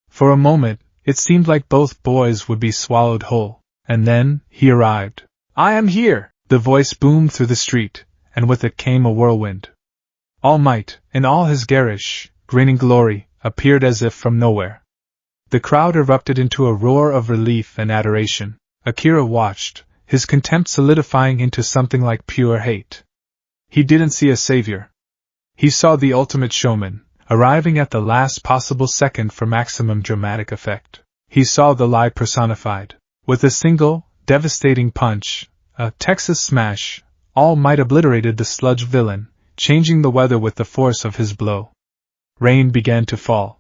For a moment, it seemed like both boys would be swallowed whole. And then, he arrived. "I am here!" The voice boomed through the street, and with it came a whirlwind. All Might, in all his garish, grinning glory, appeared as if from nowhere. The crowd erupted into a roar of relief and adoration. Akira watched, his contempt solidifying into something like pure hate. He didn't see a savior. He saw the ultimate showman, arriving at the last possible second for maximum dramatic effect. He saw the lie personified. With a single, devastating punch, a Texas smash, All Might obliterated the sludge villain, changing the weather with the force of his blow. Rain began to fall.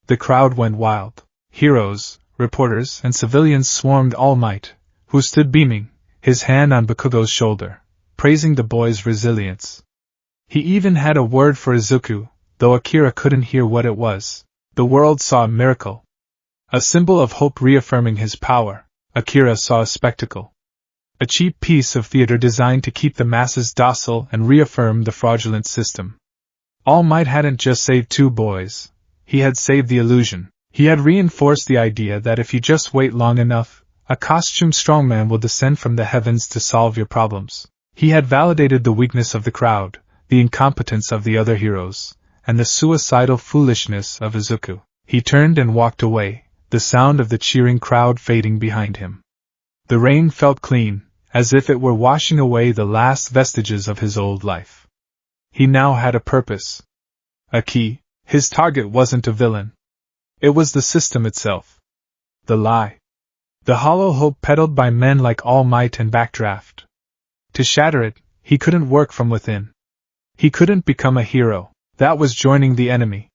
The crowd went wild. Heroes, reporters, and civilians swarmed All Might, who stood beaming, his hand on Bakugo's shoulder, praising the boy's resilience. He even had a word for Izuku, though Akira couldn't hear what it was. The world saw a miracle. A symbol of hope reaffirming his power. Akira saw a spectacle. A cheap piece of theater designed to keep the masses docile and reaffirm the fraudulent system. All Might hadn't just saved two boys. He had saved the illusion. He had reinforced the idea that if you just wait long enough, a costumed strongman will descend from the heavens to solve your problems. He had validated the weakness of the crowd, the incompetence of the other heroes, and the suicidal foolishness of Izuku. He turned and walked away, the sound of the cheering crowd fading behind him. The rain felt clean, as if it were washing away the last vestiges of his old life. He now had a purpose. A key. His target wasn't a villain. It was the system itself. The lie. The hollow hope peddled by men like All Might and Backdraft. To shatter it, he couldn't work from within. He couldn't become a hero. That was joining the enemy.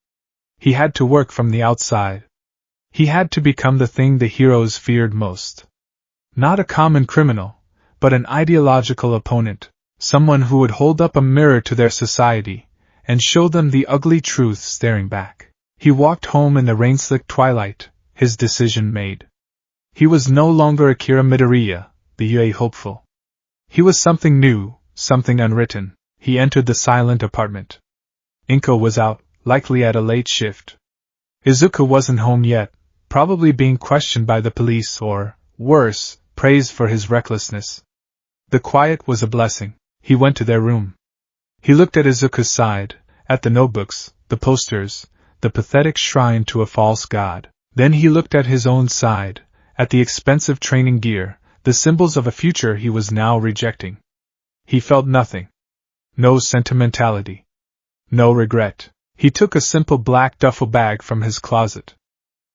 He had to work from the outside. He had to become the thing the heroes feared most. Not a common criminal, but an ideological opponent, someone who would hold up a mirror to their society and show them the ugly truth staring back. He walked home in the rain-slicked twilight, his decision made. He was no longer Akira Midoriya, the UA hopeful. He was something new, something unwritten. He entered the silent apartment. Inko was out, likely at a late shift. Izuku wasn't home yet, probably being questioned by the police or, worse, praised for his recklessness. The quiet was a blessing. He went to their room. He looked at Izuku's side, at the notebooks, the posters, the pathetic shrine to a false god. Then he looked at his own side, at the expensive training gear, the symbols of a future he was now rejecting. He felt nothing. No sentimentality. No regret. He took a simple black duffel bag from his closet.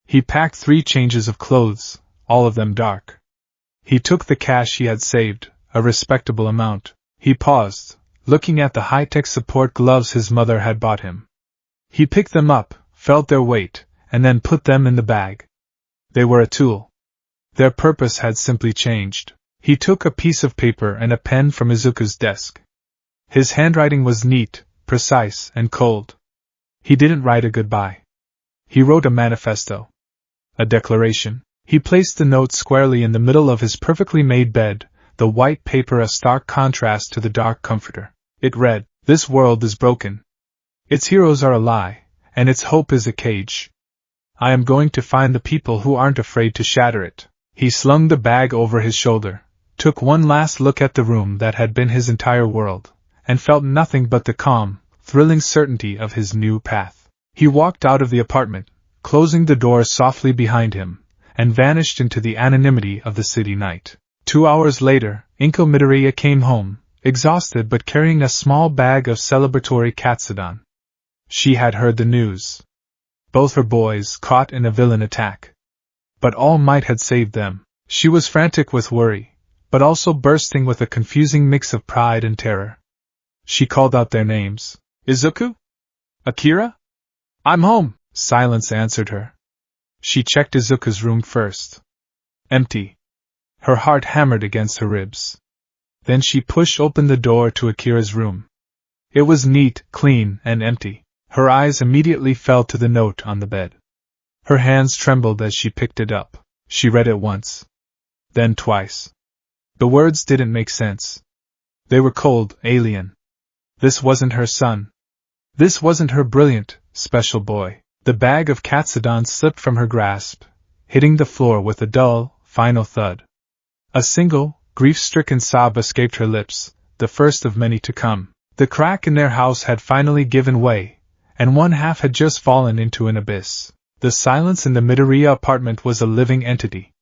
He packed 3 changes of clothes, all of them dark. He took the cash he had saved, a respectable amount. He paused, looking at the high-tech support gloves his mother had bought him. He picked them up, felt their weight, and then put them in the bag. They were a tool. Their purpose had simply changed. He took a piece of paper and a pen from Izuku's desk. His handwriting was neat, precise, and cold. He didn't write a goodbye. He wrote a manifesto. A declaration. He placed the note squarely in the middle of his perfectly made bed, the white paper a stark contrast to the dark comforter. It read, "This world is broken. Its heroes are a lie, and its hope is a cage. I am going to find the people who aren't afraid to shatter it." He slung the bag over his shoulder, took one last look at the room that had been his entire world, and felt nothing but the calm, thrilling certainty of his new path. He walked out of the apartment, closing the door softly behind him, and vanished into the anonymity of the city night. 2 hours later, Inko Midoriya came home, exhausted but carrying a small bag of celebratory katsudon. She had heard the news. Both her boys caught in a villain attack. But All Might had saved them. She was frantic with worry, but also bursting with a confusing mix of pride and terror. She called out their names. "Izuku? Akira? I'm home," silence answered her. She checked Izuku's room first. Empty. Her heart hammered against her ribs. Then she pushed open the door to Akira's room. It was neat, clean, and empty. Her eyes immediately fell to the note on the bed. Her hands trembled as she picked it up. She read it once. Then twice. The words didn't make sense. They were cold, alien. This wasn't her son. This wasn't her brilliant, special boy. The bag of katsudon slipped from her grasp, hitting the floor with a dull, final thud. A single, grief-stricken sob escaped her lips, the first of many to come. The crack in their house had finally given way, and one half had just fallen into an abyss. The silence in the Midoriya apartment was a living entity.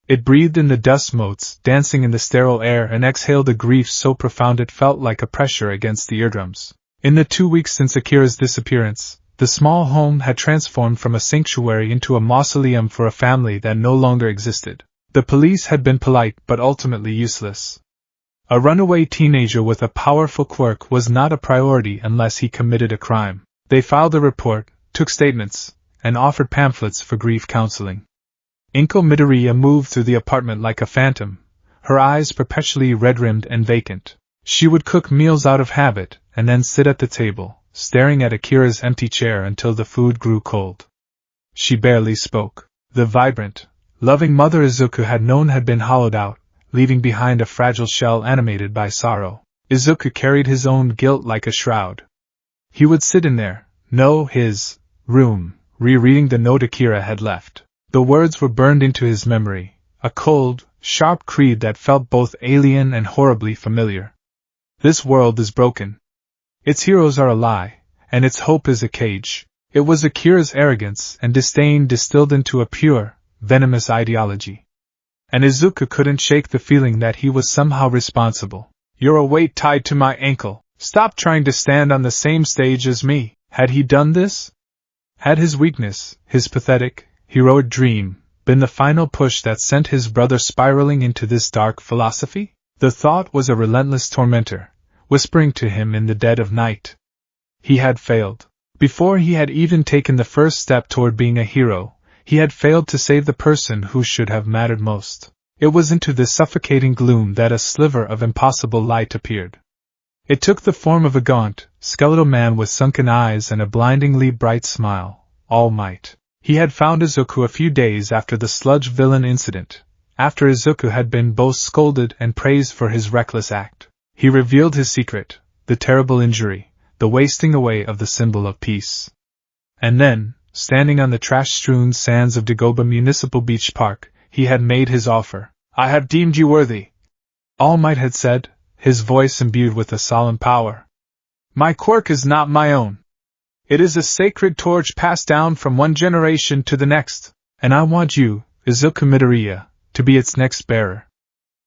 It breathed in the dust motes, dancing in the sterile air, and exhaled a grief so profound it felt like a pressure against the eardrums. In the 2 weeks since Akira's disappearance, the small home had transformed from a sanctuary into a mausoleum for a family that no longer existed. The police had been polite but ultimately useless. A runaway teenager with a powerful quirk was not a priority unless he committed a crime. They filed a report, took statements, and offered pamphlets for grief counseling. Inko Midoriya moved through the apartment like a phantom, her eyes perpetually red-rimmed and vacant. She would cook meals out of habit, and then sit at the table, staring at Akira's empty chair until the food grew cold. She barely spoke. The vibrant, loving mother Izuku had known had been hollowed out, leaving behind a fragile shell animated by sorrow. Izuku carried his own guilt like a shroud. He would sit in there, his room, rereading the note Akira had left. The words were burned into his memory, a cold, sharp creed that felt both alien and horribly familiar. This world is broken. Its heroes are a lie, and its hope is a cage. It was Akira's arrogance and disdain distilled into a pure, venomous ideology. And Izuku couldn't shake the feeling that he was somehow responsible. "You're a weight tied to my ankle. Stop trying to stand on the same stage as me." Had he done this? Had his weakness, his pathetic, heroic dream, been the final push that sent his brother spiraling into this dark philosophy? The thought was a relentless tormentor, whispering to him in the dead of night. He had failed. Before he had even taken the first step toward being a hero, he had failed to save the person who should have mattered most. It was into this suffocating gloom that a sliver of impossible light appeared. It took the form of a gaunt, skeletal man with sunken eyes and a blindingly bright smile, All Might. He had found Izuku a few days after the sludge villain incident, after Izuku had been both scolded and praised for his reckless act. He revealed his secret, the terrible injury, the wasting away of the symbol of peace. And then, standing on the trash-strewn sands of Dagoba Municipal Beach Park, he had made his offer. I have deemed you worthy, All Might had said, his voice imbued with a solemn power. My quirk is not my own. It is a sacred torch passed down from one generation to the next, and I want you, Izuku Midoriya, to be its next bearer.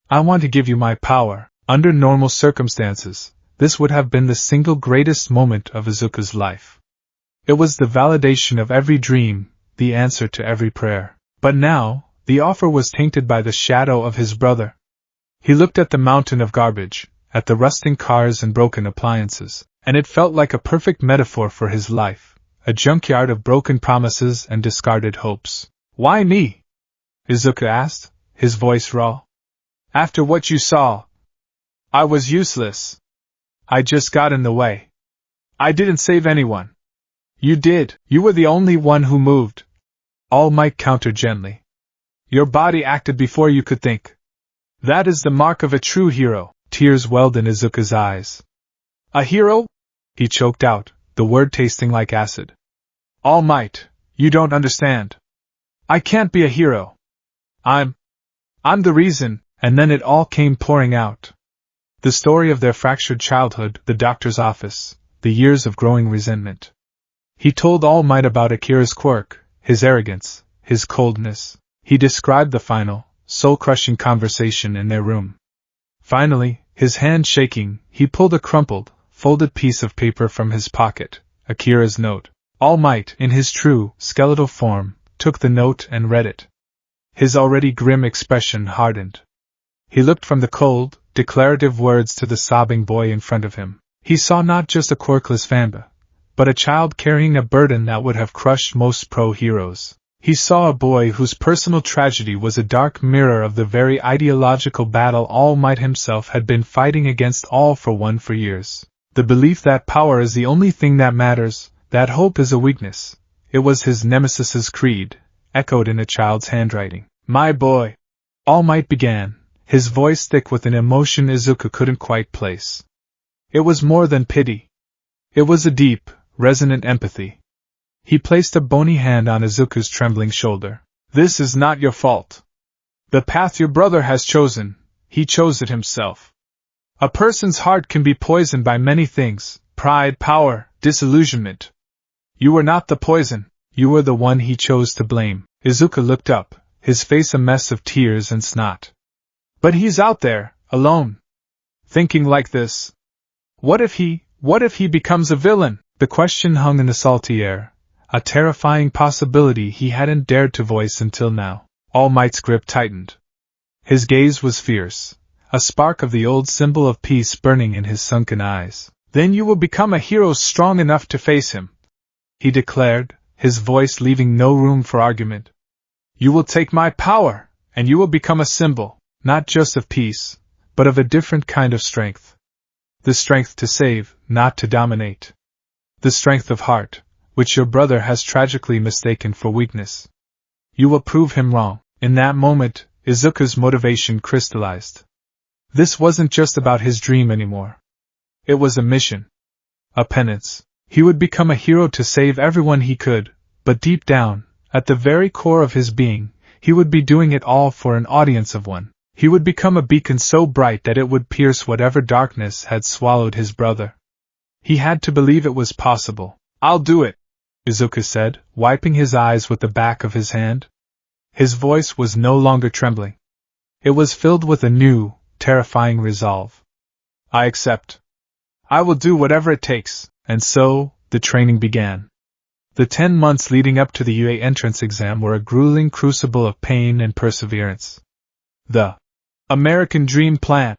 I want to give you my power. Under normal circumstances, this would have been the single greatest moment of Izuku's life. It was the validation of every dream, the answer to every prayer. But now, the offer was tainted by the shadow of his brother. He looked at the mountain of garbage, at the rusting cars and broken appliances, and it felt like a perfect metaphor for his life, a junkyard of broken promises and discarded hopes. Why me? Izuku asked, his voice raw. After what you saw, I was useless. I just got in the way. I didn't save anyone. You did. You were the only one who moved. All Might countered gently. Your body acted before you could think. That is the mark of a true hero. Tears welled in Izuku's eyes. A hero? He choked out, the word tasting like acid. All Might, you don't understand. I can't be a hero. I'm the reason, and then it all came pouring out. The story of their fractured childhood, the doctor's office, the years of growing resentment. He told All Might about Akira's quirk, his arrogance, his coldness. He described the final, soul-crushing conversation in their room. Finally, his hand shaking, he pulled a crumpled, folded piece of paper from his pocket, Akira's note. All Might, in his true, skeletal form, took the note and read it. His already grim expression hardened. He looked from the cold, declarative words to the sobbing boy in front of him. He saw not just a quirkless Famba, but a child carrying a burden that would have crushed most pro-heroes. He saw a boy whose personal tragedy was a dark mirror of the very ideological battle All Might himself had been fighting against All for One for years. The belief that power is the only thing that matters, that hope is a weakness. It was his nemesis's creed, echoed in a child's handwriting. My boy, All Might began, his voice thick with an emotion Izuku couldn't quite place. It was more than pity. It was a deep, resonant empathy. He placed a bony hand on Izuku's trembling shoulder. This is not your fault. The path your brother has chosen, he chose it himself. A person's heart can be poisoned by many things, pride, power, disillusionment. You were not the poison, you were the one he chose to blame. Izuku looked up, his face a mess of tears and snot. But he's out there, alone. Thinking like this. What if he becomes a villain? The question hung in the salty air, a terrifying possibility he hadn't dared to voice until now. All Might's grip tightened. His gaze was fierce, a spark of the old symbol of peace burning in his sunken eyes. Then you will become a hero strong enough to face him, he declared, his voice leaving no room for argument. You will take my power, and you will become a symbol, not just of peace, but of a different kind of strength. The strength to save, not to dominate. The strength of heart, which your brother has tragically mistaken for weakness. You will prove him wrong. In that moment, Izuku's motivation crystallized. This wasn't just about his dream anymore. It was a mission. A penance. He would become a hero to save everyone he could, but deep down, at the very core of his being, he would be doing it all for an audience of one. He would become a beacon so bright that it would pierce whatever darkness had swallowed his brother. He had to believe it was possible. I'll do it, Izuku said, wiping his eyes with the back of his hand. His voice was no longer trembling. It was filled with a new, terrifying resolve. I accept. I will do whatever it takes. And so, the training began. The 10 months leading up to the UA entrance exam were a grueling crucible of pain and perseverance. The American Dream Plan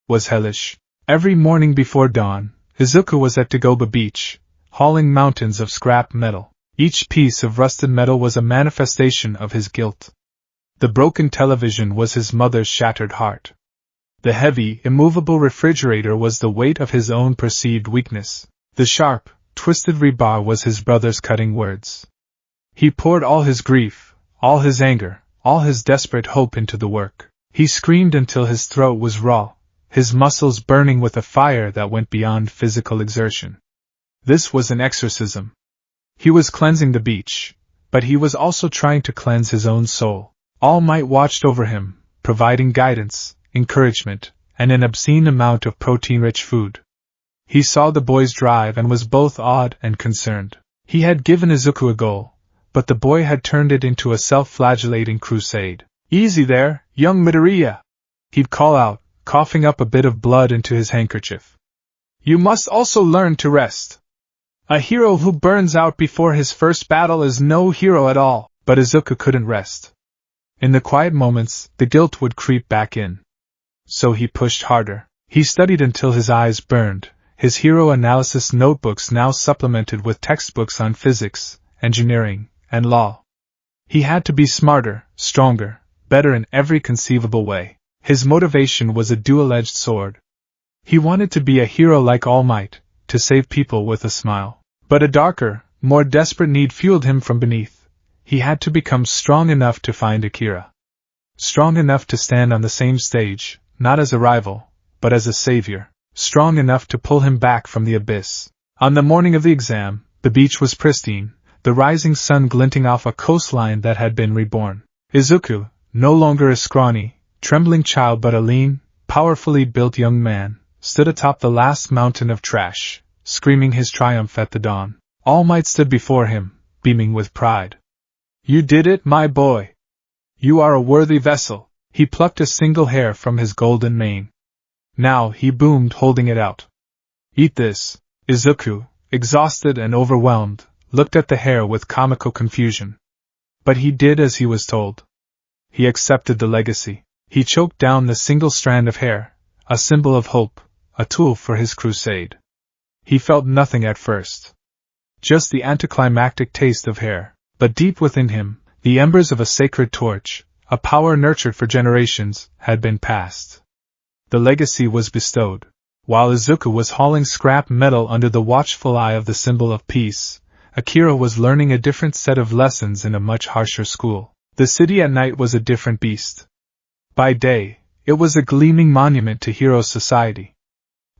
was hellish. Every morning before dawn, Izuku was at Dagoba Beach, hauling mountains of scrap metal. Each piece of rusted metal was a manifestation of his guilt. The broken television was his mother's shattered heart. The heavy, immovable refrigerator was the weight of his own perceived weakness. The sharp, twisted rebar was his brother's cutting words. He poured all his grief, all his anger, all his desperate hope into the work. He screamed until his throat was raw, his muscles burning with a fire that went beyond physical exertion. This was an exorcism. He was cleansing the beach, but he was also trying to cleanse his own soul. All Might watched over him, providing guidance, encouragement, and an obscene amount of protein-rich food. He saw the boy's drive and was both awed and concerned. He had given Izuku a goal, but the boy had turned it into a self-flagellating crusade. "Easy there, young Midoriya," he'd call out, coughing up a bit of blood into his handkerchief. "You must also learn to rest. A hero who burns out before his first battle is no hero at all." But Izuku couldn't rest. In the quiet moments, the guilt would creep back in. So he pushed harder. He studied until his eyes burned, his hero analysis notebooks now supplemented with textbooks on physics, engineering, and law. He had to be smarter, stronger, better in every conceivable way. His motivation was a dual-edged sword. He wanted to be a hero like All Might, to save people with a smile. But a darker, more desperate need fueled him from beneath. He had to become strong enough to find Akira. Strong enough to stand on the same stage, not as a rival, but as a savior. Strong enough to pull him back from the abyss. On the morning of the exam, the beach was pristine, the rising sun glinting off a coastline that had been reborn. Izuku, no longer a scrawny, trembling child but a lean, powerfully built young man, stood atop the last mountain of trash, screaming his triumph at the dawn. All Might stood before him, beaming with pride. "You did it, my boy. You are a worthy vessel." He plucked a single hair from his golden mane. "Now," he boomed, holding it out. "Eat this." Izuku, exhausted and overwhelmed, looked at the hair with comical confusion. But he did as he was told. He accepted the legacy. He choked down the single strand of hair, a symbol of hope, a tool for his crusade. He felt nothing at first. Just the anticlimactic taste of hair. But deep within him, the embers of a sacred torch, a power nurtured for generations, had been passed. The legacy was bestowed. While Izuku was hauling scrap metal under the watchful eye of the symbol of peace, Akira was learning a different set of lessons in a much harsher school. The city at night was a different beast. By day, it was a gleaming monument to hero society.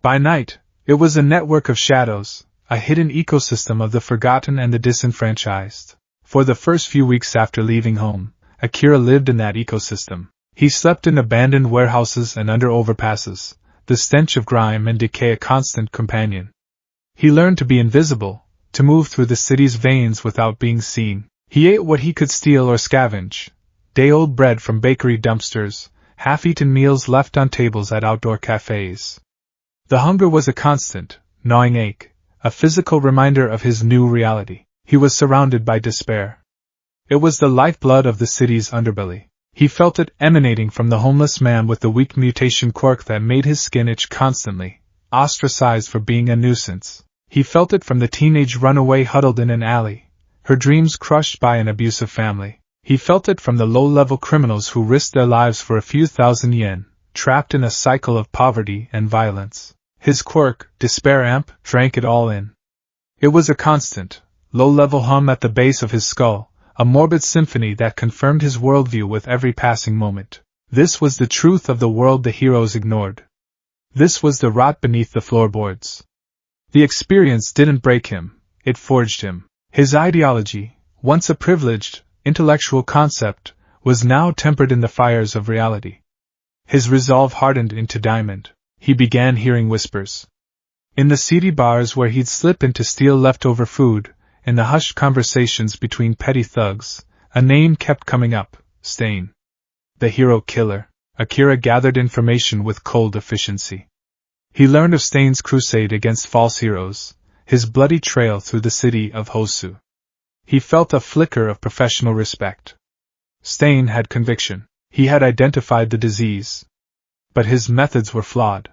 By night, it was a network of shadows, a hidden ecosystem of the forgotten and the disenfranchised. For the first few weeks after leaving home, Akira lived in that ecosystem. He slept in abandoned warehouses and under overpasses, the stench of grime and decay a constant companion. He learned to be invisible, to move through the city's veins without being seen. He ate what he could steal or scavenge, day-old bread from bakery dumpsters, half-eaten meals left on tables at outdoor cafes. The hunger was a constant, gnawing ache, a physical reminder of his new reality. He was surrounded by despair. It was the lifeblood of the city's underbelly. He felt it emanating from the homeless man with the weak mutation quirk that made his skin itch constantly, ostracized for being a nuisance. He felt it from the teenage runaway huddled in an alley, her dreams crushed by an abusive family. He felt it from the low-level criminals who risked their lives for a few thousand yen, trapped in a cycle of poverty and violence. His quirk, Despair Amp, drank it all in. It was a constant, low-level hum at the base of his skull, a morbid symphony that confirmed his worldview with every passing moment. This was the truth of the world the heroes ignored. This was the rot beneath the floorboards. The experience didn't break him, it forged him. His ideology, once a privileged, intellectual concept, was now tempered in the fires of reality. His resolve hardened into diamond. He began hearing whispers. In the seedy bars where he'd slip in to steal leftover food, in the hushed conversations between petty thugs, a name kept coming up, Stain. The hero killer. Akira gathered information with cold efficiency. He learned of Stain's crusade against false heroes, his bloody trail through the city of Hosu. He felt a flicker of professional respect. Stain had conviction. He had identified the disease. But his methods were flawed.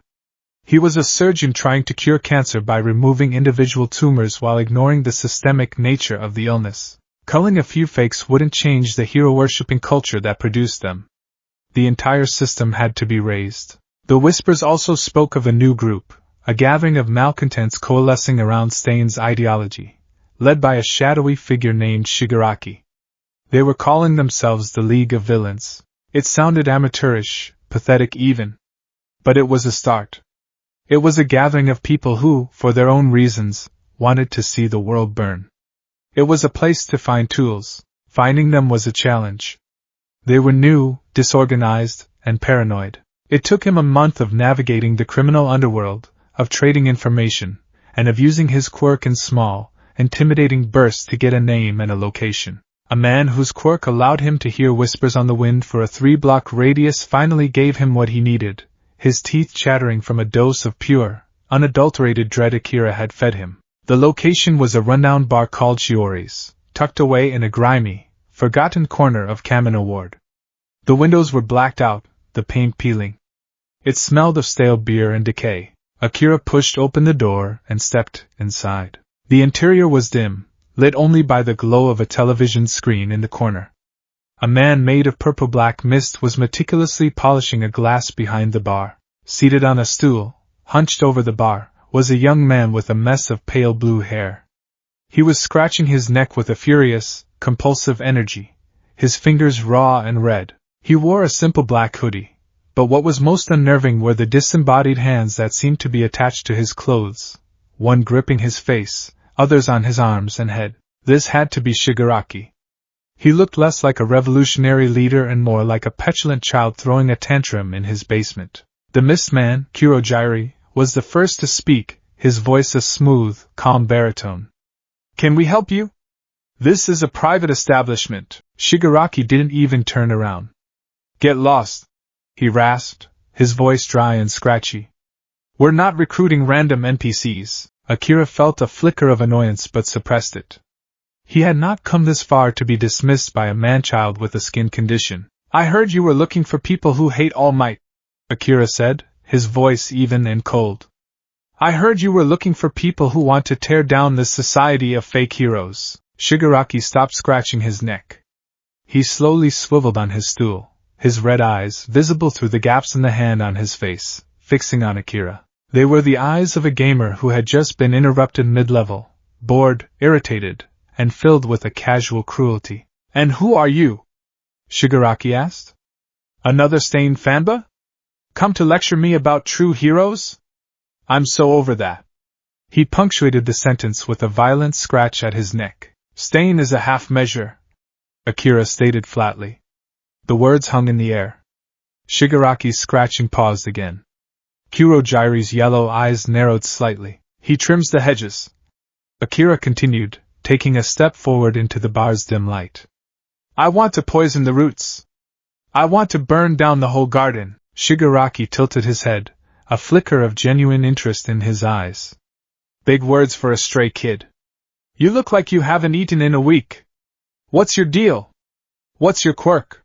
He was a surgeon trying to cure cancer by removing individual tumors while ignoring the systemic nature of the illness. Culling a few fakes wouldn't change the hero-worshipping culture that produced them. The entire system had to be raised. The whispers also spoke of a new group, a gathering of malcontents coalescing around Stain's ideology, led by a shadowy figure named Shigaraki. They were calling themselves the League of Villains. It sounded amateurish, pathetic even. But it was a start. It was a gathering of people who, for their own reasons, wanted to see the world burn. It was a place to find tools. Finding them was a challenge. They were new, disorganized, and paranoid. It took him a month of navigating the criminal underworld, of trading information, and of using his quirk in small, intimidating bursts to get a name and a location. A man whose quirk allowed him to hear whispers on the wind for a 3-block radius finally gave him what he needed, his teeth chattering from a dose of pure, unadulterated dread Akira had fed him. The location was a rundown bar called Shiori's, tucked away in a grimy, forgotten corner of Kamino Ward. The windows were blacked out, the paint peeling. It smelled of stale beer and decay. Akira pushed open the door and stepped inside. The interior was dim, lit only by the glow of a television screen in the corner. A man made of purple-black mist was meticulously polishing a glass behind the bar. Seated on a stool, hunched over the bar, was a young man with a mess of pale blue hair. He was scratching his neck with a furious, compulsive energy, his fingers raw and red. He wore a simple black hoodie, but what was most unnerving were the disembodied hands that seemed to be attached to his clothes, one gripping his face, others on his arms and head. This had to be Shigaraki. He looked less like a revolutionary leader and more like a petulant child throwing a tantrum in his basement. The mist man, Kurojairi, was the first to speak, his voice a smooth, calm baritone. "Can we help you? This is a private establishment." Shigaraki didn't even turn around. "Get lost," he rasped, his voice dry and scratchy. "We're not recruiting random NPCs." Akira felt a flicker of annoyance but suppressed it. He had not come this far to be dismissed by a man-child with a skin condition. "I heard you were looking for people who hate All Might," Akira said, his voice even and cold. "I heard you were looking for people who want to tear down this society of fake heroes." Shigaraki stopped scratching his neck. He slowly swiveled on his stool, his red eyes, visible through the gaps in the hand on his face, fixing on Akira. They were the eyes of a gamer who had just been interrupted mid-level, bored, irritated, and filled with a casual cruelty. "And who are you?" Shigaraki asked. "Another Stain fanba? Come to lecture me about true heroes? I'm so over that." He punctuated the sentence with a violent scratch at his neck. "Stain is a half measure," Akira stated flatly. The words hung in the air. Shigaraki's scratching paused again. Kurojairi's yellow eyes narrowed slightly. "He trims the hedges," Akira continued, taking a step forward into the bar's dim light. "I want to poison the roots. I want to burn down the whole garden." Shigaraki tilted his head, a flicker of genuine interest in his eyes. "Big words for a stray kid. You look like you haven't eaten in a week. What's your deal? What's your quirk?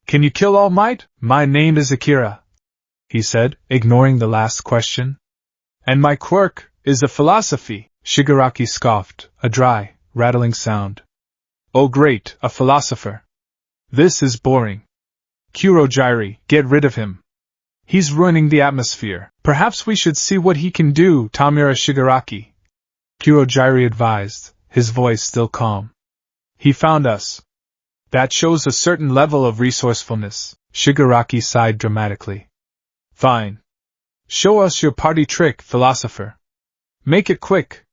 Can you kill All Might?" "My name is Akira," he said, ignoring the last question. "And my quirk is a philosophy," Shigaraki scoffed, a dry, rattling sound. "Oh great, a philosopher. This is boring. Kurojairi, get rid of him. He's ruining the atmosphere. Perhaps we should see what he can do." "Tamura Shigaraki," Kurojairi advised, his voice still calm. "He found us. That shows a certain level of resourcefulness." Shigaraki sighed dramatically. "Fine. Show us your party trick, philosopher. Make it quick.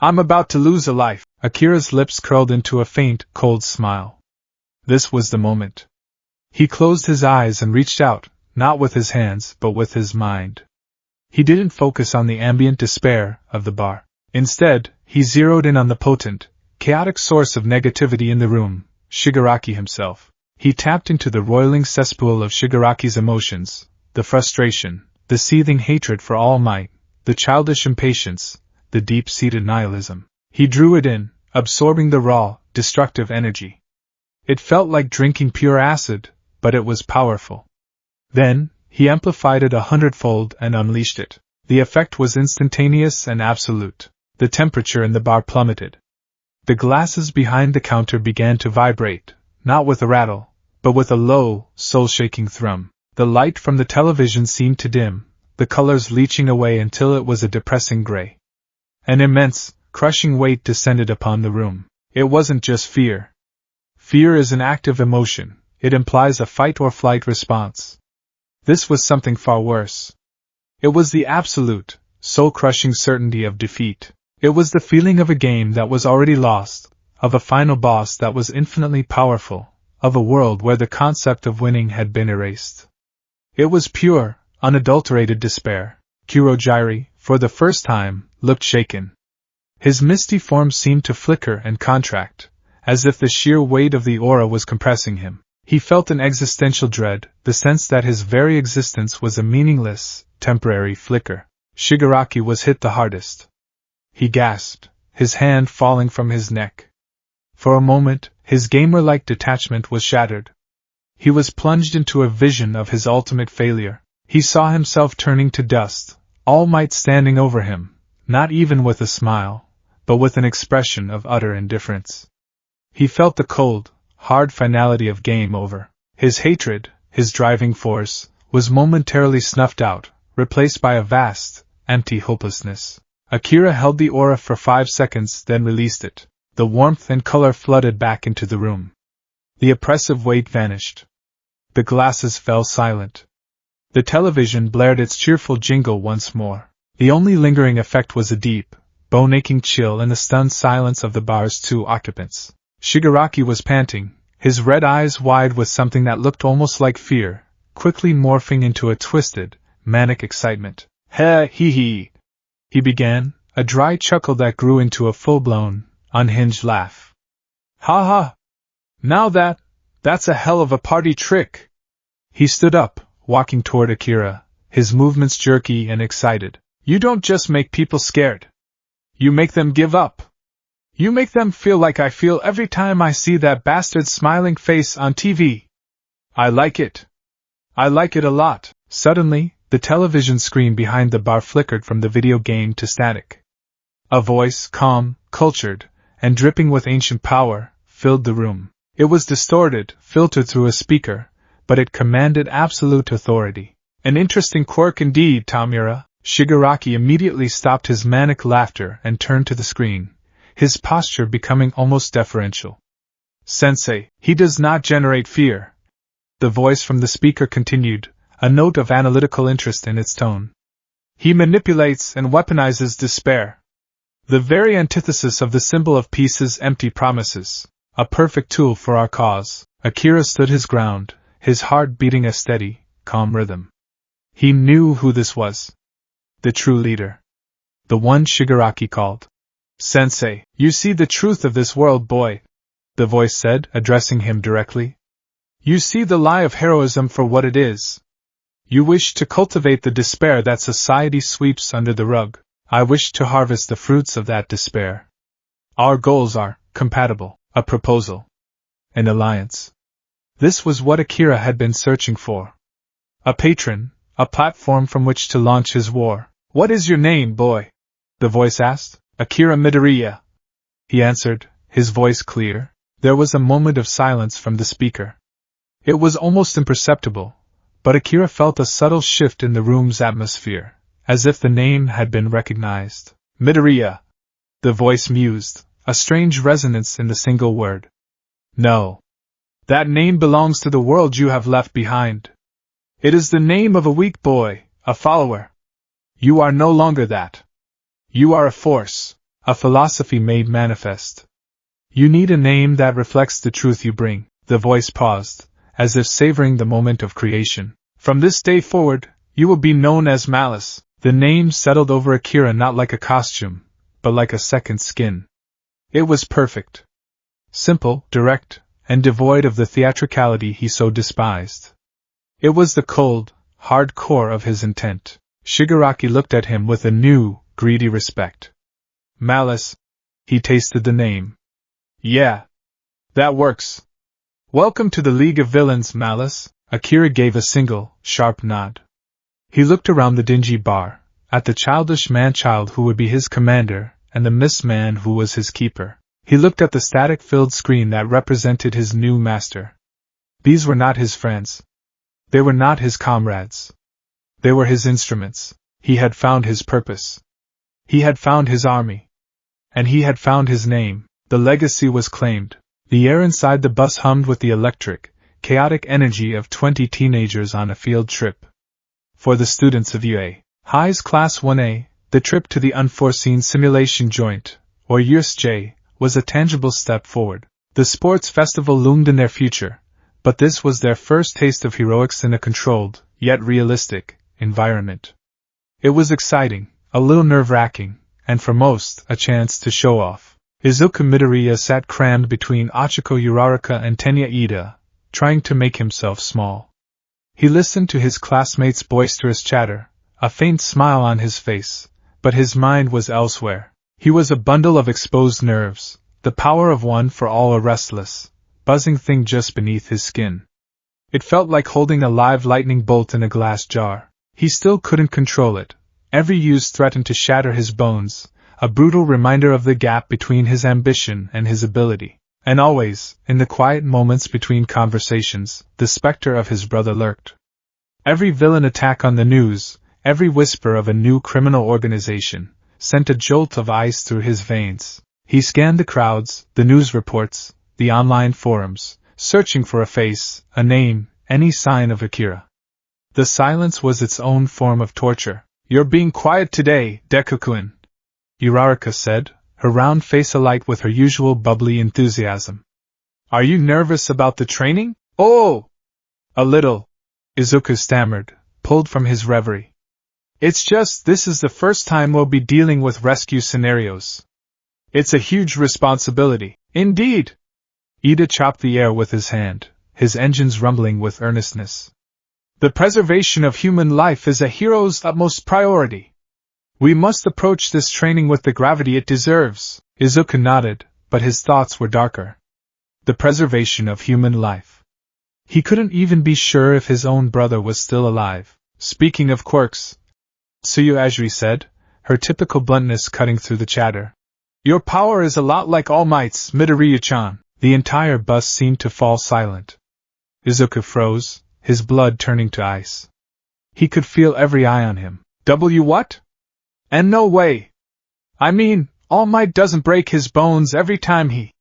I'm about to lose a life." Akira's lips curled into a faint, cold smile. This was the moment. He closed his eyes and reached out, not with his hands, but with his mind. He didn't focus on the ambient despair of the bar. Instead, he zeroed in on the potent, chaotic source of negativity in the room, Shigaraki himself. He tapped into the roiling cesspool of Shigaraki's emotions, the frustration, the seething hatred for All Might, the childish impatience, the deep-seated nihilism. He drew it in, absorbing the raw, destructive energy. It felt like drinking pure acid, but it was powerful. Then, he amplified it 100-fold and unleashed it. The effect was instantaneous and absolute. The temperature in the bar plummeted. The glasses behind the counter began to vibrate, not with a rattle, but with a low, soul-shaking thrum. The light from the television seemed to dim, the colors leaching away until it was a depressing gray. An immense, crushing weight descended upon the room. It wasn't just fear. Fear is an active emotion. It implies a fight-or-flight response. This was something far worse. It was the absolute, soul-crushing certainty of defeat. It was the feeling of a game that was already lost, of a final boss that was infinitely powerful, of a world where the concept of winning had been erased. It was pure, unadulterated despair. Kurogyri, for the first time, looked shaken. His misty form seemed to flicker and contract, as if the sheer weight of the aura was compressing him. He felt an existential dread, the sense that his very existence was a meaningless, temporary flicker. Shigaraki was hit the hardest. He gasped, his hand falling from his neck. For a moment, his gamer-like detachment was shattered. He was plunged into a vision of his ultimate failure. He saw himself turning to dust, All Might standing over him, not even with a smile, but with an expression of utter indifference. He felt the cold, hard finality of game over. His hatred, his driving force, was momentarily snuffed out, replaced by a vast, empty hopelessness. Akira held the aura for 5 seconds, then released it. The warmth and color flooded back into the room. The oppressive weight vanished. The glasses fell silent. The television blared its cheerful jingle once more. The only lingering effect was a deep, bone-aching chill in the stunned silence of the bar's 2 occupants. Shigaraki was panting, his red eyes wide with something that looked almost like fear, quickly morphing into a twisted, manic excitement. He began, a dry chuckle that grew into a full-blown, unhinged laugh. Ha ha! Now that's a hell of a party trick! He stood up, walking toward Akira, his movements jerky and excited. You don't just make people scared. You make them give up. You make them feel like I feel every time I see that bastard's smiling face on TV. I like it. I like it a lot. Suddenly, the television screen behind the bar flickered from the video game to static. A voice, calm, cultured, and dripping with ancient power, filled the room. It was distorted, filtered through a speaker, but it commanded absolute authority. An interesting quirk indeed, Tamura. Shigaraki immediately stopped his manic laughter and turned to the screen, his posture becoming almost deferential. Sensei, he does not generate fear. The voice from the speaker continued, a note of analytical interest in its tone. He manipulates and weaponizes despair. The very antithesis of the symbol of peace's empty promises. A perfect tool for our cause. Akira stood his ground, his heart beating a steady, calm rhythm. He knew who this was. The true leader. The one Shigaraki called. Sensei, you see the truth of this world, boy, the voice said, addressing him directly. You see the lie of heroism for what it is. You wish to cultivate the despair that society sweeps under the rug. I wish to harvest the fruits of that despair. Our goals are compatible. A proposal. An alliance. This was what Akira had been searching for. A patron, a platform from which to launch his war. What is your name, boy? The voice asked. Akira Midoriya. He answered, his voice clear. There was a moment of silence from the speaker. It was almost imperceptible, but Akira felt a subtle shift in the room's atmosphere, as if the name had been recognized. Midoriya. The voice mused, a strange resonance in the single word. No. That name belongs to the world you have left behind. It is the name of a weak boy, a follower. You are no longer that. You are a force, a philosophy made manifest. You need a name that reflects the truth you bring. The voice paused, as if savoring the moment of creation. From this day forward, you will be known as Malice. The name settled over Akira not like a costume, but like a second skin. It was perfect. Simple, direct, and devoid of the theatricality he so despised. It was the cold, hard core of his intent. Shigaraki looked at him with a new, greedy respect. Malice. He tasted the name. Yeah. That works. Welcome to the League of Villains, Malice. Akira gave a single, sharp nod. He looked around the dingy bar, at the childish man-child who would be his commander, and the Miss-Man who was his keeper. He looked at the static-filled screen that represented his new master. These were not his friends. They were not his comrades. They were his instruments. He had found his purpose. He had found his army. And he had found his name. The legacy was claimed. The air inside the bus hummed with the electric, chaotic energy of 20 teenagers on a field trip. For the students of UA High's Class 1A, the trip to the unforeseen simulation joint, or USJ, was a tangible step forward. The sports festival loomed in their future, but this was their first taste of heroics in a controlled, yet realistic, environment. It was exciting, a little nerve-wracking, and for most, a chance to show off. Izuku Midoriya sat crammed between Achiko Uraraka and Tenya Ida, trying to make himself small. He listened to his classmates' boisterous chatter, a faint smile on his face, but his mind was elsewhere. He was a bundle of exposed nerves, the power of one for all a restless, buzzing thing just beneath his skin. It felt like holding a live lightning bolt in a glass jar. He still couldn't control it. Every use threatened to shatter his bones, a brutal reminder of the gap between his ambition and his ability. And always, in the quiet moments between conversations, the specter of his brother lurked. Every villain attack on the news, every whisper of a new criminal organization, sent a jolt of ice through his veins. He scanned the crowds, the news reports, the online forums, searching for a face, a name, any sign of Akira. The silence was its own form of torture. "You're being quiet today, Deku-kun," Uraraka said, her round face alight with her usual bubbly enthusiasm. "Are you nervous about the training?" "Oh! A little," Izuku stammered, pulled from his reverie. "It's just this is the first time we'll be dealing with rescue scenarios. It's a huge responsibility." "Indeed!" Ida chopped the air with his hand, his engines rumbling with earnestness. "The preservation of human life is a hero's utmost priority. We must approach this training with the gravity it deserves." Izuku nodded, but his thoughts were darker. The preservation of human life. He couldn't even be sure if his own brother was still alive. "Speaking of quirks," Tsuyu Ajiri said, her typical bluntness cutting through the chatter. "Your power is a lot like All Might's, Midoriya-chan." The entire bus seemed to fall silent. Izuku froze, his blood turning to ice. He could feel every eye on him. What? And no way! I mean, All Might doesn't break his bones every time he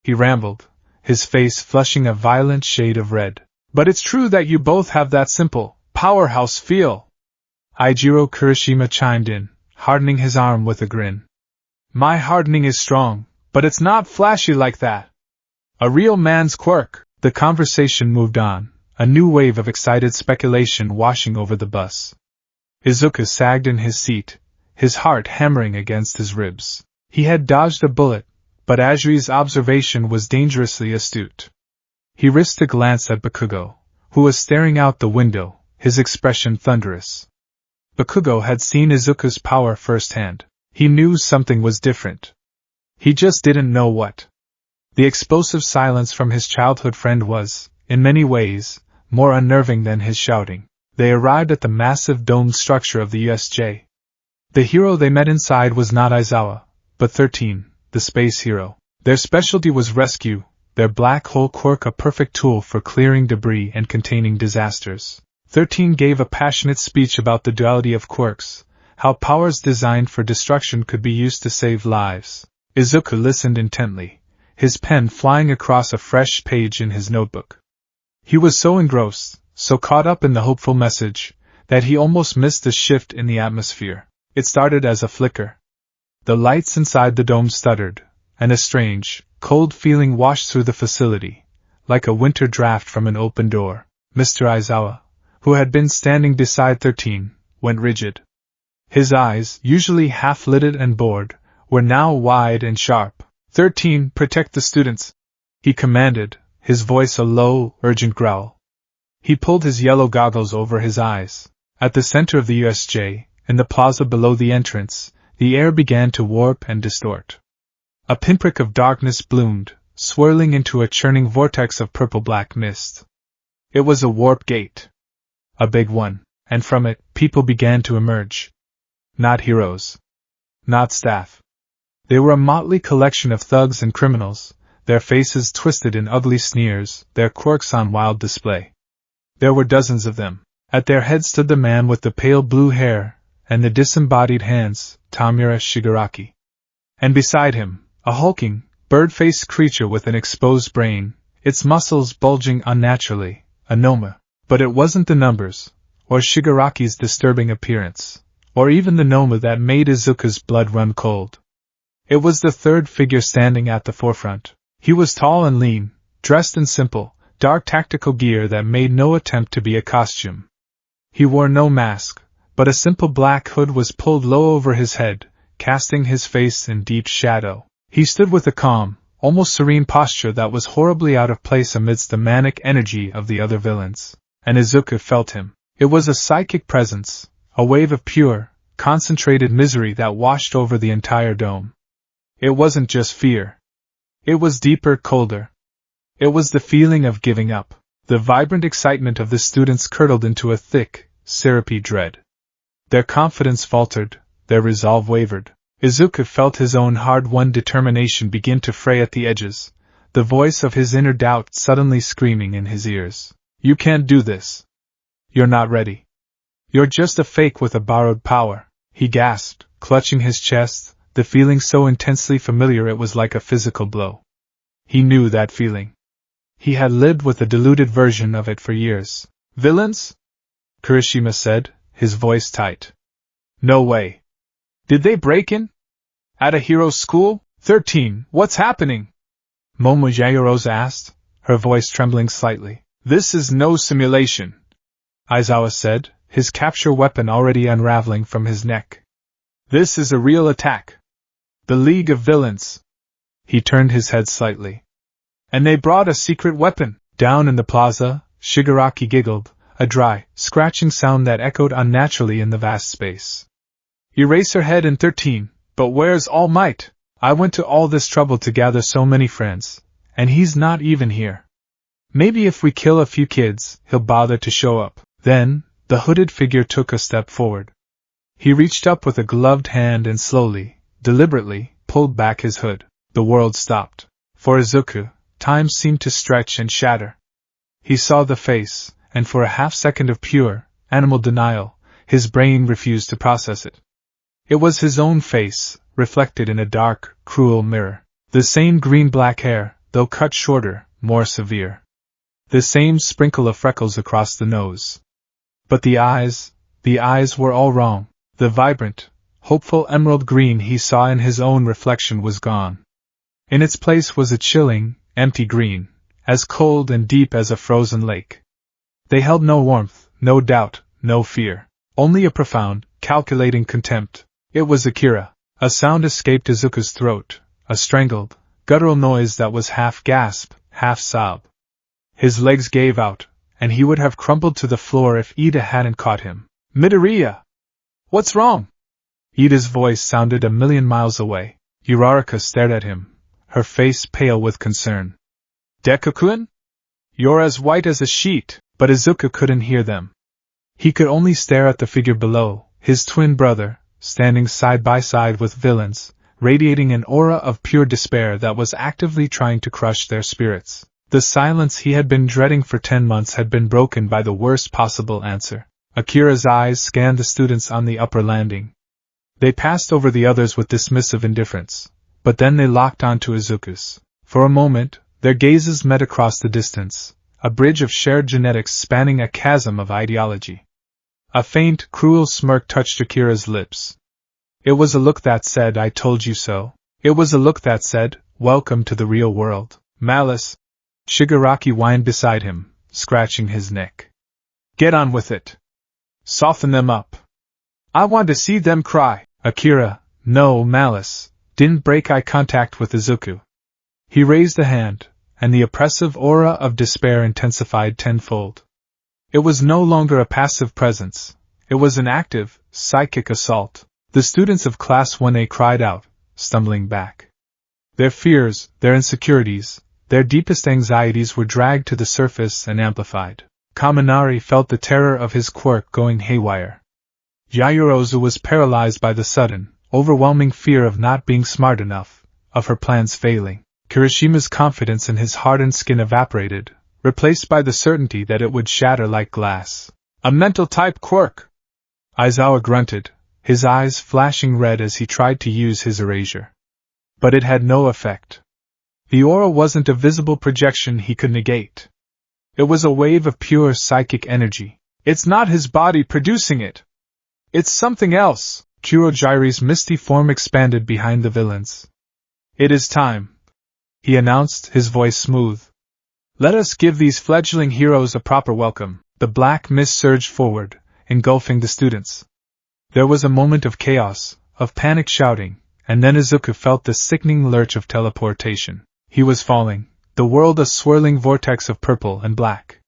rambled, his face flushing a violent shade of red. "But it's true that you both have that simple, powerhouse feel." Eijiro Kurishima chimed in, hardening his arm with a grin. "My hardening is strong, but it's not flashy like that. A real man's quirk." The conversation moved on, a new wave of excited speculation washing over the bus. Izuku sagged in his seat, his heart hammering against his ribs. He had dodged a bullet, but Ajiri's observation was dangerously astute. He risked a glance at Bakugo, who was staring out the window, his expression thunderous. Bakugo had seen Izuku's power firsthand. He knew something was different. He just didn't know what. The explosive silence from his childhood friend was, in many ways, more unnerving than his shouting. They arrived at the massive domed structure of the USJ. The hero they met inside was not Aizawa, but 13, the space hero. Their specialty was rescue, their black hole quirk a perfect tool for clearing debris and containing disasters. 13 gave a passionate speech about the duality of quirks, how powers designed for destruction could be used to save lives. Izuku listened intently, his pen flying across a fresh page in his notebook. He was so engrossed, so caught up in the hopeful message, that he almost missed the shift in the atmosphere. It started as a flicker. The lights inside the dome stuttered, and a strange, cold feeling washed through the facility, like a winter draft from an open door. Mr. Aizawa, who had been standing beside 13, went rigid. His eyes, usually half-lidded and bored, were now wide and sharp. 13, protect the students, he commanded, his voice a low, urgent growl. He pulled his yellow goggles over his eyes. At the center of the USJ, in the plaza below the entrance, the air began to warp and distort. A pinprick of darkness bloomed, swirling into a churning vortex of purple-black mist. It was a warp gate. A big one, and from it, people began to emerge. Not heroes. Not staff. They were a motley collection of thugs and criminals, their faces twisted in ugly sneers, their quirks on wild display. There were dozens of them. At their head stood the man with the pale blue hair and the disembodied hands, Tamura Shigaraki. And beside him, a hulking, bird-faced creature with an exposed brain, its muscles bulging unnaturally, a Noma. But it wasn't the numbers, or Shigaraki's disturbing appearance, or even the Noma that made Izuku's blood run cold. It was the third figure standing at the forefront. He was tall and lean, dressed in simple, dark tactical gear that made no attempt to be a costume. He wore no mask, but a simple black hood was pulled low over his head, casting his face in deep shadow. He stood with a calm, almost serene posture that was horribly out of place amidst the manic energy of the other villains. And Izuku felt him. It was a psychic presence, a wave of pure, concentrated misery that washed over the entire dome. It wasn't just fear. It was deeper, colder. It was the feeling of giving up. The vibrant excitement of the students curdled into a thick, syrupy dread. Their confidence faltered, their resolve wavered. Izuku felt his own hard-won determination begin to fray at the edges, the voice of his inner doubt suddenly screaming in his ears. You can't do this. You're not ready. You're just a fake with a borrowed power, he gasped, clutching his chest, the feeling so intensely familiar it was like a physical blow. He knew that feeling. He had lived with a diluted version of it for years. Villains? Kirishima said, his voice tight. No way. Did they break in? At a hero school? 13, what's happening? Momo Yaoyorozu asked, her voice trembling slightly. This is no simulation, Aizawa said, his capture weapon already unraveling from his neck. This is a real attack. The League of Villains. He turned his head slightly. And they brought a secret weapon. Down in the plaza, Shigaraki giggled, a dry, scratching sound that echoed unnaturally in the vast space. Eraserhead in 13, but where's All Might? I went to all this trouble to gather so many friends, and he's not even here. Maybe if we kill a few kids, he'll bother to show up. Then, the hooded figure took a step forward. He reached up with a gloved hand and slowly, deliberately, pulled back his hood. The world stopped. For Izuku, time seemed to stretch and shatter. He saw the face, and for a half-second of pure, animal denial, his brain refused to process it. It was his own face, reflected in a dark, cruel mirror. The same green-black hair, though cut shorter, more severe. The same sprinkle of freckles across the nose. But the eyes were all wrong. The vibrant, hopeful emerald green he saw in his own reflection was gone. In its place was a chilling, empty green, as cold and deep as a frozen lake. They held no warmth, no doubt, no fear, only a profound, calculating contempt. It was Akira. A sound escaped Izuku's throat, a strangled, guttural noise that was half gasp, half sob. His legs gave out, and he would have crumpled to the floor if Ida hadn't caught him. Midoriya! What's wrong? Ida's voice sounded a million miles away. Uraraka stared at him, her face pale with concern. Deku-kun? You're as white as a sheet, but Izuku couldn't hear them. He could only stare at the figure below, his twin brother, standing side by side with villains, radiating an aura of pure despair that was actively trying to crush their spirits. The silence he had been dreading for 10 months had been broken by the worst possible answer. Akira's eyes scanned the students on the upper landing. They passed over the others with dismissive indifference, but then they locked onto Izuku's. For a moment, their gazes met across the distance, a bridge of shared genetics spanning a chasm of ideology. A faint, cruel smirk touched Akira's lips. It was a look that said, I told you so. It was a look that said, welcome to the real world. Malice. Shigaraki whined beside him, scratching his neck. Get on with it. Soften them up. I want to see them cry. Akira, no, Malice, didn't break eye contact with Izuku. He raised a hand, and the oppressive aura of despair intensified tenfold. It was no longer a passive presence. It was an active, psychic assault. The students of Class 1A cried out, stumbling back. Their fears, their insecurities, their deepest anxieties were dragged to the surface and amplified. Kaminari felt the terror of his quirk going haywire. Yaoyorozu was paralyzed by the sudden, overwhelming fear of not being smart enough, of her plans failing. Kirishima's confidence in his hardened skin evaporated, replaced by the certainty that it would shatter like glass. A mental-type quirk! Aizawa grunted, his eyes flashing red as he tried to use his erasure. But it had no effect. The aura wasn't a visible projection he could negate. It was a wave of pure psychic energy. It's not his body producing it. It's something else. Kurojire's misty form expanded behind the villains. It is time, he announced, his voice smooth. Let us give these fledgling heroes a proper welcome. The black mist surged forward, engulfing the students. There was a moment of chaos, of panic shouting, and then Izuku felt the sickening lurch of teleportation. He was falling, the world a swirling vortex of purple and black.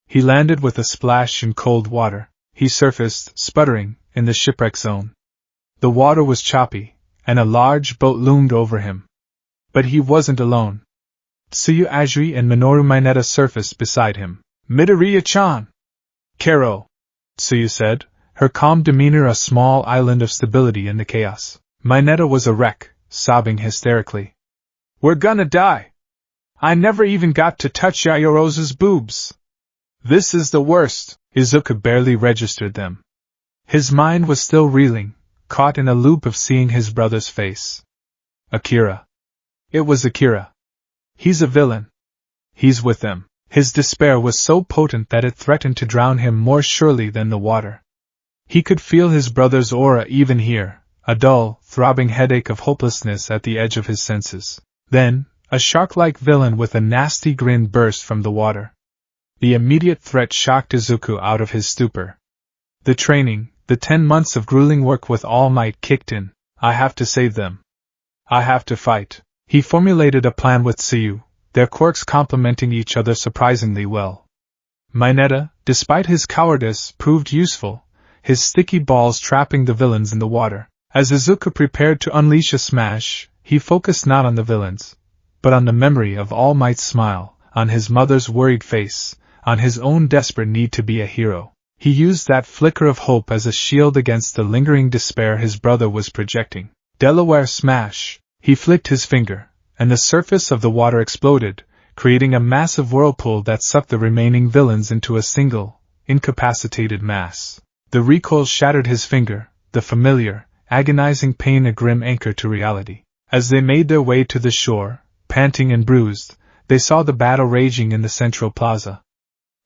He landed with a splash in cold water. He surfaced, sputtering, in the shipwreck zone. The water was choppy, and a large boat loomed over him. But he wasn't alone. Tsuyu Ajiri and Minoru Mineta surfaced beside him. Midoriya-chan! Kero, Tsuyu said, her calm demeanor a small island of stability in the chaos. Mineta was a wreck, sobbing hysterically. We're gonna die! I never even got to touch Yaoyorozu's boobs! This is the worst! Izuku barely registered them. His mind was still reeling, caught in a loop of seeing his brother's face. Akira. It was Akira. He's a villain. He's with them. His despair was so potent that it threatened to drown him more surely than the water. He could feel his brother's aura even here, a dull, throbbing headache of hopelessness at the edge of his senses. Then, a shark-like villain with a nasty grin burst from the water. The immediate threat shocked Izuku out of his stupor. The training, the 10 months of grueling work with all might kicked in. I have to save them. I have to fight. He formulated a plan with Tsuyu, their quirks complementing each other surprisingly well. Mineta, despite his cowardice, proved useful, his sticky balls trapping the villains in the water. As Izuku prepared to unleash a smash, he focused not on the villains, but on the memory of All Might's smile, on his mother's worried face, on his own desperate need to be a hero. He used that flicker of hope as a shield against the lingering despair his brother was projecting. Delaware smash! He flicked his finger, and the surface of the water exploded, creating a massive whirlpool that sucked the remaining villains into a single, incapacitated mass. The recoil shattered his finger, the familiar, agonizing pain a grim anchor to reality. As they made their way to the shore, panting and bruised, they saw the battle raging in the central plaza.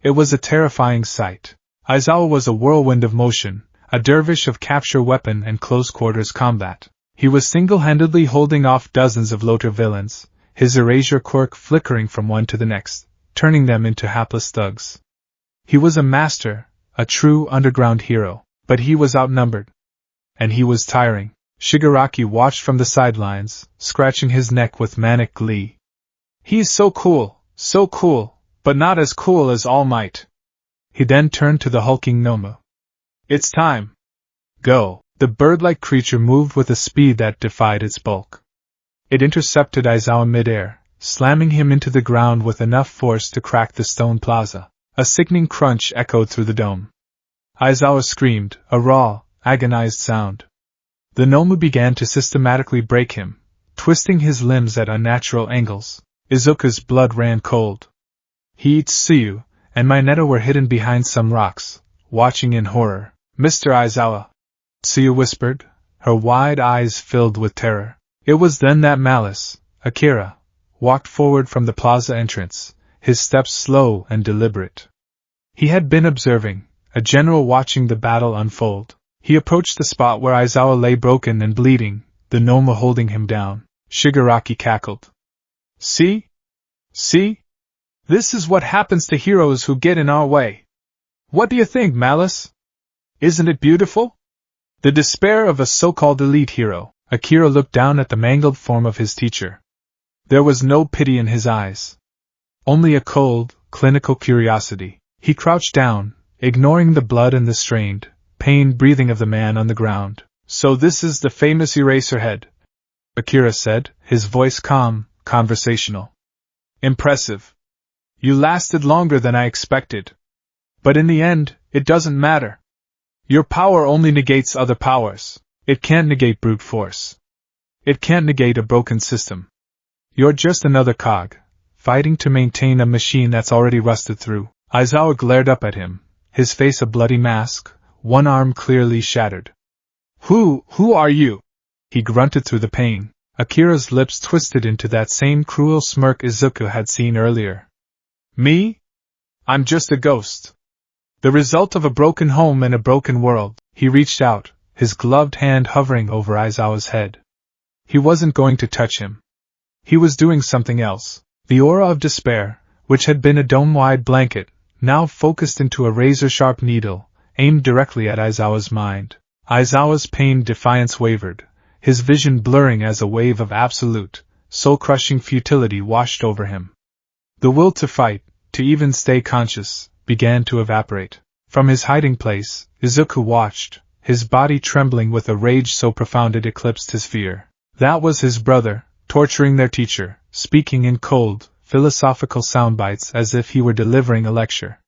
It was a terrifying sight. Aizawa was a whirlwind of motion, a dervish of capture weapon and close-quarters combat. He was single-handedly holding off dozens of Lotor villains, his erasure quirk flickering from one to the next, turning them into hapless thugs. He was a master, a true underground hero, but he was outnumbered. And he was tiring. Shigaraki watched from the sidelines, scratching his neck with manic glee. He's so cool, but not as cool as All Might. He then turned to the hulking Nomu. It's time. Go. The bird-like creature moved with a speed that defied its bulk. It intercepted Aizawa midair, slamming him into the ground with enough force to crack the stone plaza. A sickening crunch echoed through the dome. Aizawa screamed, a raw, agonized sound. The Nomu began to systematically break him, twisting his limbs at unnatural angles. Izuku's blood ran cold. He, Tsuyu, and Mineta were hidden behind some rocks, watching in horror. Mr. Aizawa, Tsuyu whispered, her wide eyes filled with terror. It was then that Malice, Akira, walked forward from the plaza entrance, his steps slow and deliberate. He had been observing, a general watching the battle unfold. He approached the spot where Aizawa lay broken and bleeding, the Nomu holding him down. Shigaraki cackled. See? This is what happens to heroes who get in our way. What do you think, Malice? Isn't it beautiful? The despair of a so-called elite hero. Akira looked down at the mangled form of his teacher. There was no pity in his eyes. Only a cold, clinical curiosity. He crouched down, ignoring the blood and the strained, pained breathing of the man on the ground. So this is the famous Eraserhead, Akira said, his voice calm, conversational. Impressive. You lasted longer than I expected. But in the end, it doesn't matter. Your power only negates other powers. It can't negate brute force. It can't negate a broken system. You're just another cog, fighting to maintain a machine that's already rusted through. Aizawa glared up at him, his face a bloody mask, one arm clearly shattered. Who are you? He grunted through the pain. Akira's lips twisted into that same cruel smirk Izuku had seen earlier. Me? I'm just a ghost. The result of a broken home and a broken world. He reached out, his gloved hand hovering over Aizawa's head. He wasn't going to touch him. He was doing something else. The aura of despair, which had been a dome-wide blanket, now focused into a razor-sharp needle, aimed directly at Aizawa's mind. Aizawa's pained defiance wavered, his vision blurring as a wave of absolute, soul-crushing futility washed over him. The will to fight, to even stay conscious, began to evaporate. From his hiding place, Izuku watched, his body trembling with a rage so profound it eclipsed his fear. That was his brother, torturing their teacher, speaking in cold, philosophical soundbites as if he were delivering a lecture.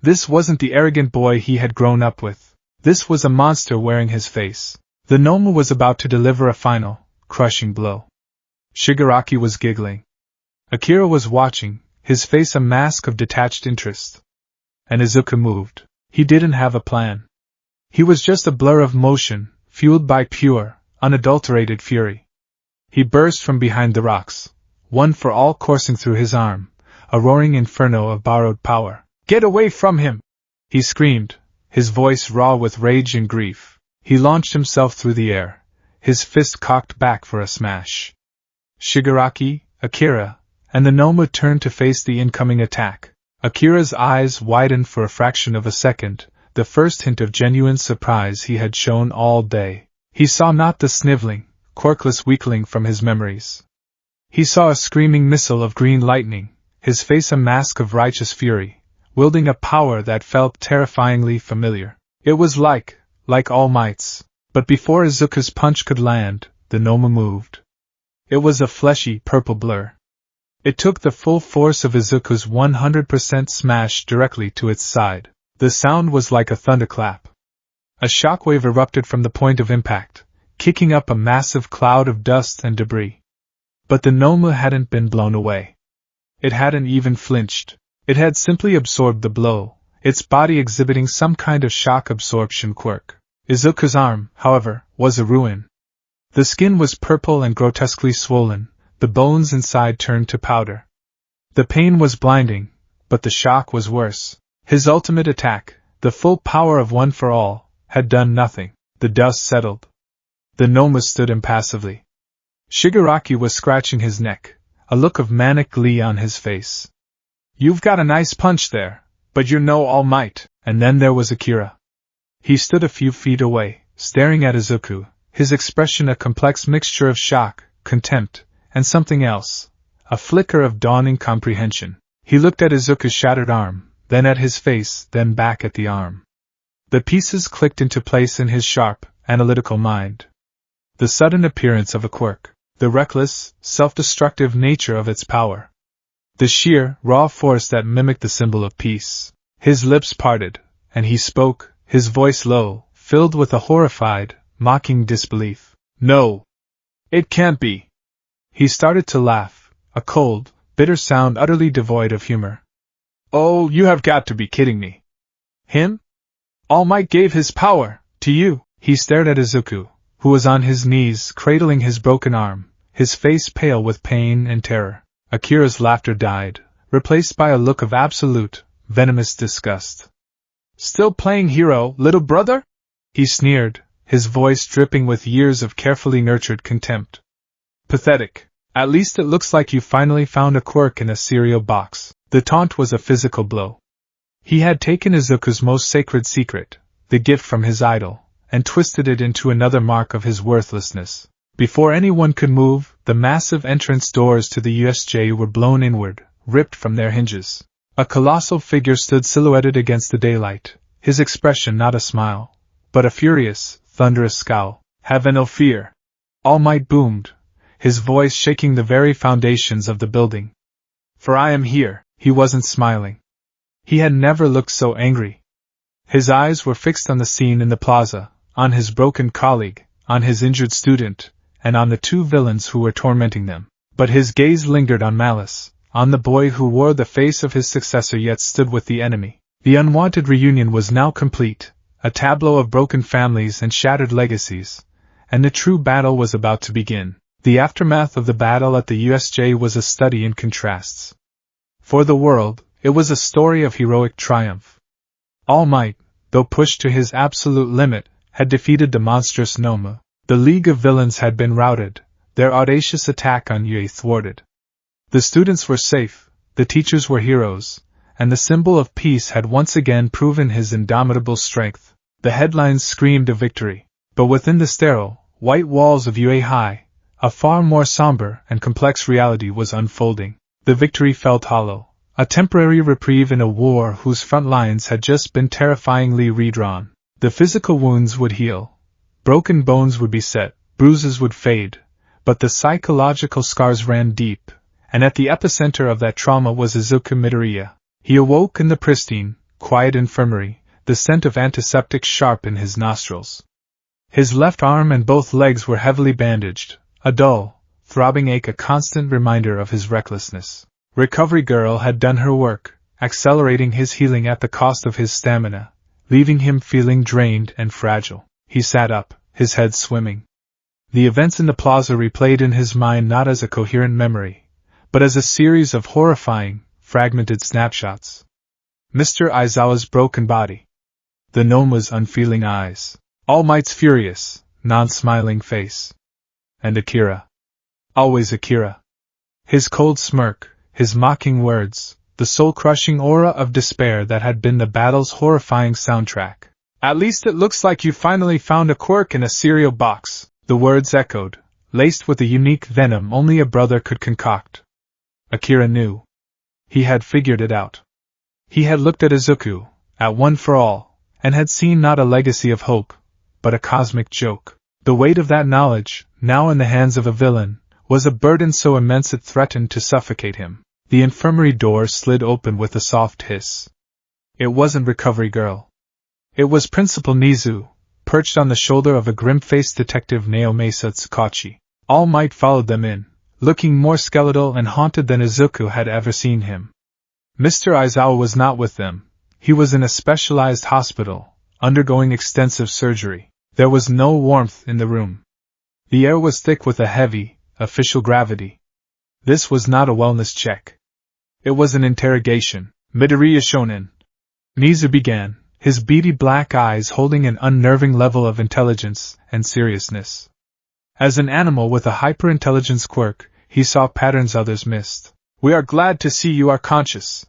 This wasn't the arrogant boy he had grown up with. This was a monster wearing his face. The gnome was about to deliver a final, crushing blow. Shigaraki was giggling. Akira was watching, his face a mask of detached interest. And Izuku moved. He didn't have a plan. He was just a blur of motion, fueled by pure, unadulterated fury. He burst from behind the rocks, one for all coursing through his arm, a roaring inferno of borrowed power. Get away from him! He screamed, his voice raw with rage and grief. He launched himself through the air, his fist cocked back for a smash. Shigaraki, Akira, and the gnome turned to face the incoming attack. Akira's eyes widened for a fraction of a second, the first hint of genuine surprise he had shown all day. He saw not the sniveling, quirkless weakling from his memories. He saw a screaming missile of green lightning, his face a mask of righteous fury, wielding a power that felt terrifyingly familiar. It was like All Might's. But before Izuku's punch could land, the gnome moved. It was a fleshy, purple blur. It took the full force of Izuku's 100% smash directly to its side. The sound was like a thunderclap. A shockwave erupted from the point of impact, kicking up a massive cloud of dust and debris. But the gnome hadn't been blown away. It hadn't even flinched. It had simply absorbed the blow, its body exhibiting some kind of shock absorption quirk. Izuku's arm, however, was a ruin. The skin was purple and grotesquely swollen, the bones inside turned to powder. The pain was blinding, but the shock was worse. His ultimate attack, the full power of One for All, had done nothing. The dust settled. The gnome stood impassively. Shigaraki was scratching his neck, a look of manic glee on his face. You've got a nice punch there, but you're no All Might. And then there was Akira. He stood a few feet away, staring at Izuku, his expression a complex mixture of shock, contempt, and something else, a flicker of dawning comprehension. He looked at Izuku's shattered arm, then at his face, then back at the arm. The pieces clicked into place in his sharp, analytical mind. The sudden appearance of a quirk, the reckless, self-destructive nature of its power. The sheer, raw force that mimicked the symbol of peace. His lips parted, and he spoke, his voice low, filled with a horrified, mocking disbelief. No! It can't be! He started to laugh, a cold, bitter sound utterly devoid of humor. Oh, you have got to be kidding me. Him? All Might gave his power to you. He stared at Izuku, who was on his knees cradling his broken arm, his face pale with pain and terror. Akira's laughter died, replaced by a look of absolute, venomous disgust. Still playing hero, little brother? He sneered, his voice dripping with years of carefully nurtured contempt. Pathetic. At least it looks like you finally found a quirk in a cereal box. The taunt was a physical blow. He had taken Izuku's most sacred secret, the gift from his idol, and twisted it into another mark of his worthlessness. Before anyone could move, the massive entrance doors to the USJ were blown inward, ripped from their hinges. A colossal figure stood silhouetted against the daylight, his expression not a smile, but a furious, thunderous scowl. Have no fear. All Might boomed, his voice shaking the very foundations of the building. For I am here. He wasn't smiling. He had never looked so angry. His eyes were fixed on the scene in the plaza, on his broken colleague, on his injured student, and on the two villains who were tormenting them. But his gaze lingered on Malice, on the boy who wore the face of his successor yet stood with the enemy. The unwanted reunion was now complete, a tableau of broken families and shattered legacies, and the true battle was about to begin. The aftermath of the battle at the USJ was a study in contrasts. For the world, it was a story of heroic triumph. All Might, though pushed to his absolute limit, had defeated the monstrous Noma. The League of Villains had been routed, their audacious attack on Yue thwarted. The students were safe, the teachers were heroes, and the symbol of peace had once again proven his indomitable strength. The headlines screamed of victory, but within the sterile, white walls of Yue High, a far more somber and complex reality was unfolding. The victory felt hollow, a temporary reprieve in a war whose front lines had just been terrifyingly redrawn. The physical wounds would heal, broken bones would be set, bruises would fade, but the psychological scars ran deep, and at the epicenter of that trauma was Izuku Midoriya. He awoke in the pristine, quiet infirmary, the scent of antiseptic sharp in his nostrils. His left arm and both legs were heavily bandaged, a dull, throbbing ache a constant reminder of his recklessness. Recovery Girl had done her work, accelerating his healing at the cost of his stamina, leaving him feeling drained and fragile. He sat up, his head swimming. The events in the plaza replayed in his mind not as a coherent memory, but as a series of horrifying, fragmented snapshots. Mr. Aizawa's broken body. The Noma's unfeeling eyes. All Might's furious, non-smiling face. And Akira. Always Akira. His cold smirk, his mocking words, the soul-crushing aura of despair that had been the battle's horrifying soundtrack. At least it looks like you finally found a quirk in a cereal box, the words echoed, laced with a unique venom only a brother could concoct. Akira knew. He had figured it out. He had looked at Izuku, at One for All, and had seen not a legacy of hope, but a cosmic joke. The weight of that knowledge, now in the hands of a villain, was a burden so immense it threatened to suffocate him. The infirmary door slid open with a soft hiss. It wasn't Recovery Girl. It was Principal Nizu, perched on the shoulder of a grim-faced detective Naomasa Tsukachi. All Might followed them in, looking more skeletal and haunted than Izuku had ever seen him. Mr. Aizawa was not with them. He was in a specialized hospital, undergoing extensive surgery. There was no warmth in the room. The air was thick with a heavy, official gravity. This was not a wellness check. It was an interrogation. Midoriya Shonen. Nizu began, his beady black eyes holding an unnerving level of intelligence and seriousness. As an animal with a hyper-intelligence quirk, he saw patterns others missed. We are glad to see you are conscious.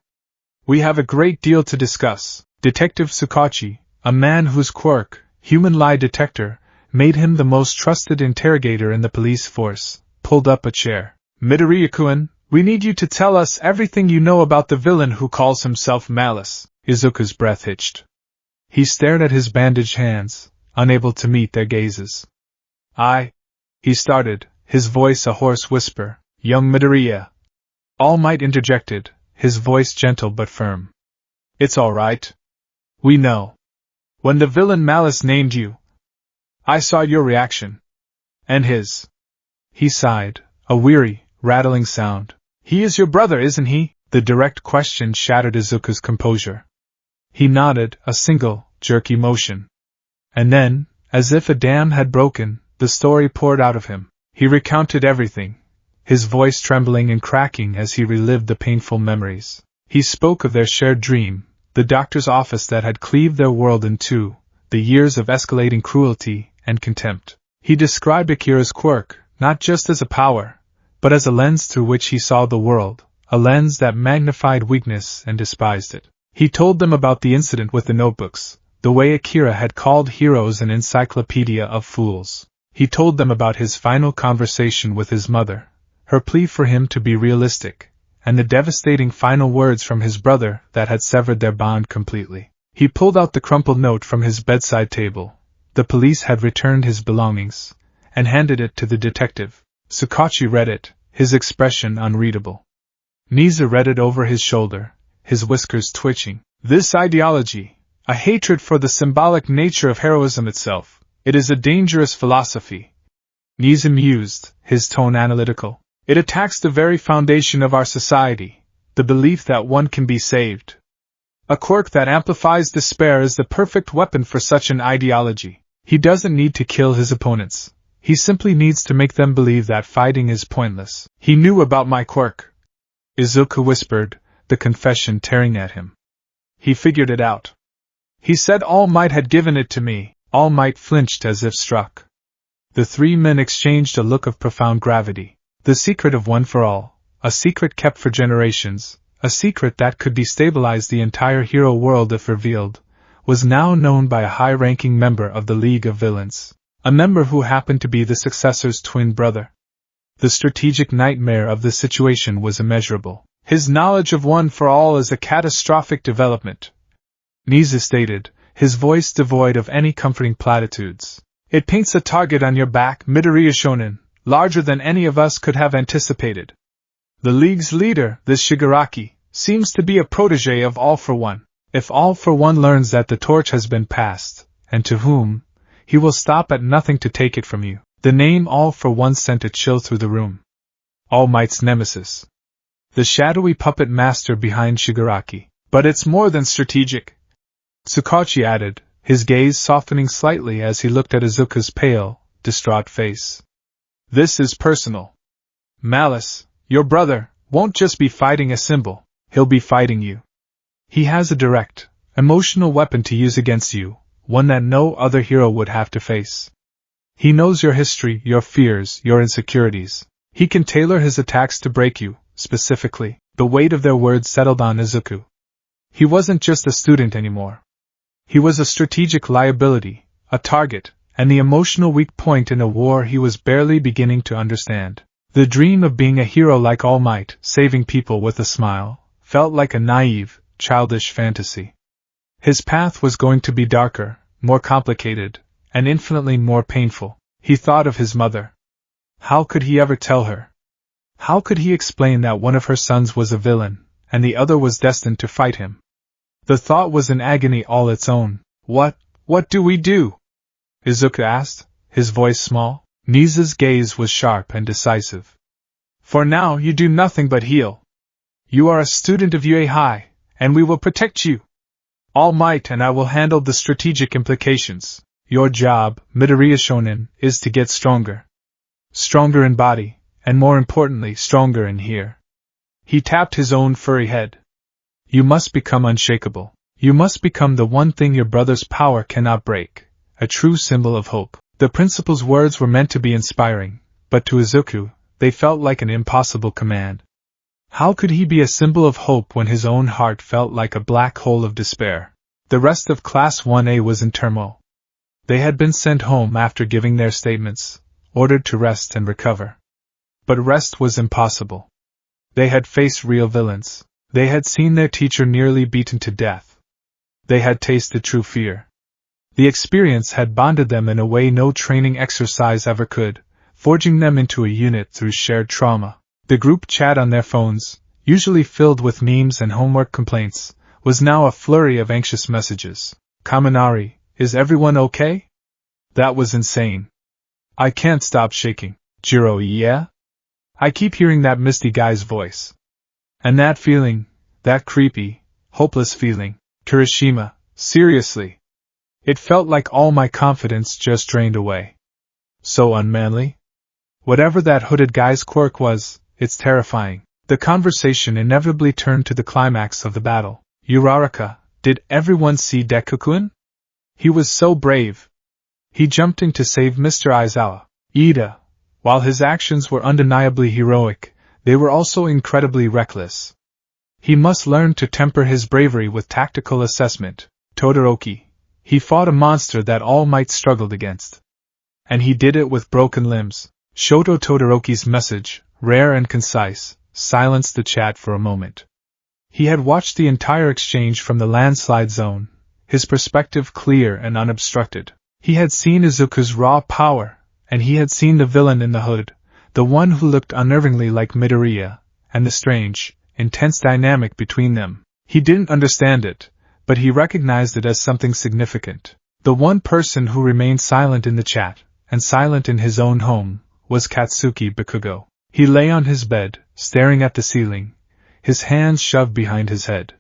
We have a great deal to discuss. Detective Tsukachi, a man whose quirk, human lie detector, made him the most trusted interrogator in the police force, pulled up a chair. Midoriya-kun, we need you to tell us everything you know about the villain who calls himself Malice. Izuku's breath hitched. He stared at his bandaged hands, unable to meet their gazes. He started, his voice a hoarse whisper. Young Midoriya. All Might interjected, his voice gentle but firm. It's all right. We know. When the villain Malice named you, I saw your reaction. And his. He sighed, a weary, rattling sound. He is your brother, isn't he? The direct question shattered Izuku's composure. He nodded, a single, jerky motion. And then, as if a dam had broken, the story poured out of him. He recounted everything, his voice trembling and cracking as he relived the painful memories. He spoke of their shared dream, the doctor's office that had cleaved their world in two, the years of escalating cruelty and contempt. He described Akira's quirk, not just as a power, but as a lens through which he saw the world, a lens that magnified weakness and despised it. He told them about the incident with the notebooks, the way Akira had called heroes an encyclopedia of fools. He told them about his final conversation with his mother, her plea for him to be realistic, and the devastating final words from his brother that had severed their bond completely. He pulled out the crumpled note from his bedside table. The police had returned his belongings, and handed it to the detective. Tsukachi read it, his expression unreadable. Nizu read it over his shoulder, his whiskers twitching. This ideology, A hatred for the symbolic nature of heroism itself. It is a dangerous philosophy. Niza mused, his tone analytical. It attacks the very foundation of our society, the belief that one can be saved. A quirk that amplifies despair is the perfect weapon for such an ideology. He doesn't need to kill his opponents. He simply needs to make them believe that fighting is pointless. He knew about my quirk, Izuku whispered, the confession tearing at him. He figured it out. He said All Might had given it to me. All Might flinched as if struck. The three men exchanged a look of profound gravity. The secret of One for All, a secret kept for generations, a secret that could destabilize the entire hero world if revealed, was now known by a high-ranking member of the League of Villains, a member who happened to be the successor's twin brother. The strategic nightmare of the situation was immeasurable. His knowledge of One for All is a catastrophic development, Niza stated, his voice devoid of any comforting platitudes. It paints a target on your back, Midoriya Shonen, larger than any of us could have anticipated. The League's leader, this Shigaraki, seems to be a protege of All for One. If All for One learns that the torch has been passed, and to whom, he will stop at nothing to take it from you. The name All for One sent a chill through the room. All Might's nemesis. The shadowy puppet master behind Shigaraki. But it's more than strategic, Tsukachi added, his gaze softening slightly as he looked at Izuku's pale, distraught face. This is personal. Malice, your brother, won't just be fighting a symbol, he'll be fighting you. He has a direct, emotional weapon to use against you, one that no other hero would have to face. He knows your history, your fears, your insecurities. He can tailor his attacks to break you, specifically. The weight of their words settled on Izuku. He wasn't just a student anymore. He was a strategic liability, a target, and the emotional weak point in a war he was barely beginning to understand. The dream of being a hero like All Might, saving people with a smile, felt like a naive, childish fantasy. His path was going to be darker, more complicated, and infinitely more painful. He thought of his mother. How could he ever tell her? How could he explain that one of her sons was a villain, and the other was destined to fight him? The thought was an agony all its own. What do we do? Izuku asked, his voice small. Niza's gaze was sharp and decisive. For now you do nothing but heal. You are a student of UA High, and we will protect you. All Might and I will handle the strategic implications. Your job, Midoriya Shonen, is to get stronger. Stronger in body, and more importantly, stronger in here. He tapped his own furry head. You must become unshakable. You must become the one thing your brother's power cannot break, a true symbol of hope. The principal's words were meant to be inspiring, but to Izuku, they felt like an impossible command. How could he be a symbol of hope when his own heart felt like a black hole of despair? The rest of Class 1A was in turmoil. They had been sent home after giving their statements, ordered to rest and recover. But rest was impossible. They had faced real villains. They had seen their teacher nearly beaten to death. They had tasted true fear. The experience had bonded them in a way no training exercise ever could, forging them into a unit through shared trauma. The group chat on their phones, usually filled with memes and homework complaints, was now a flurry of anxious messages. Kaminari, is everyone okay? That was insane. I can't stop shaking. Jiro, yeah? I keep hearing that misty guy's voice. And that feeling, that creepy, hopeless feeling. Kirishima, seriously. It felt like all my confidence just drained away. So unmanly? Whatever that hooded guy's quirk was, it's terrifying. The conversation inevitably turned to the climax of the battle. Uraraka, did everyone see Deku-kun? He was so brave. He jumped in to save Mr. Aizawa. Ida, while his actions were undeniably heroic, they were also incredibly reckless. He must learn to temper his bravery with tactical assessment. Todoroki, he fought a monster that All Might struggled against. And he did it with broken limbs. Shoto Todoroki's message, rare and concise, silenced the chat for a moment. He had watched the entire exchange from the landslide zone, his perspective clear and unobstructed. He had seen Izuku's raw power, and he had seen the villain in the hood, the one who looked unnervingly like Midoriya, and the strange, intense dynamic between them. He didn't understand it, but he recognized it as something significant. The one person who remained silent in the chat, and silent in his own home, was Katsuki Bakugo. He lay on his bed, staring at the ceiling, his hands shoved behind his head.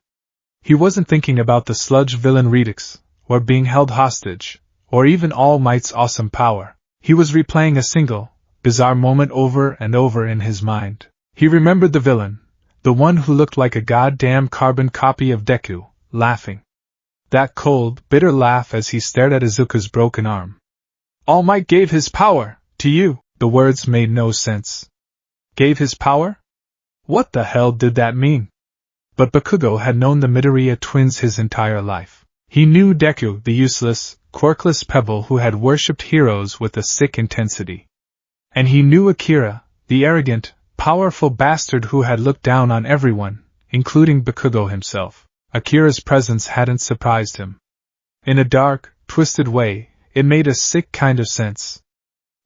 He wasn't thinking about the sludge villain Redux, or being held hostage, or even All Might's awesome power. He was replaying a single, bizarre moment over and over in his mind. He remembered the villain, the one who looked like a goddamn carbon copy of Deku, laughing. That cold, bitter laugh as he stared at Izuku's broken arm. All Might gave his power to you. The words made no sense. Gave his power? What the hell did that mean? But Bakugo had known the Midoriya twins his entire life. He knew Deku, the useless, quirkless pebble who had worshipped heroes with a sick intensity. And he knew Akira, the arrogant, powerful bastard who had looked down on everyone, including Bakugo himself. Akira's presence hadn't surprised him. In a dark, twisted way, it made a sick kind of sense.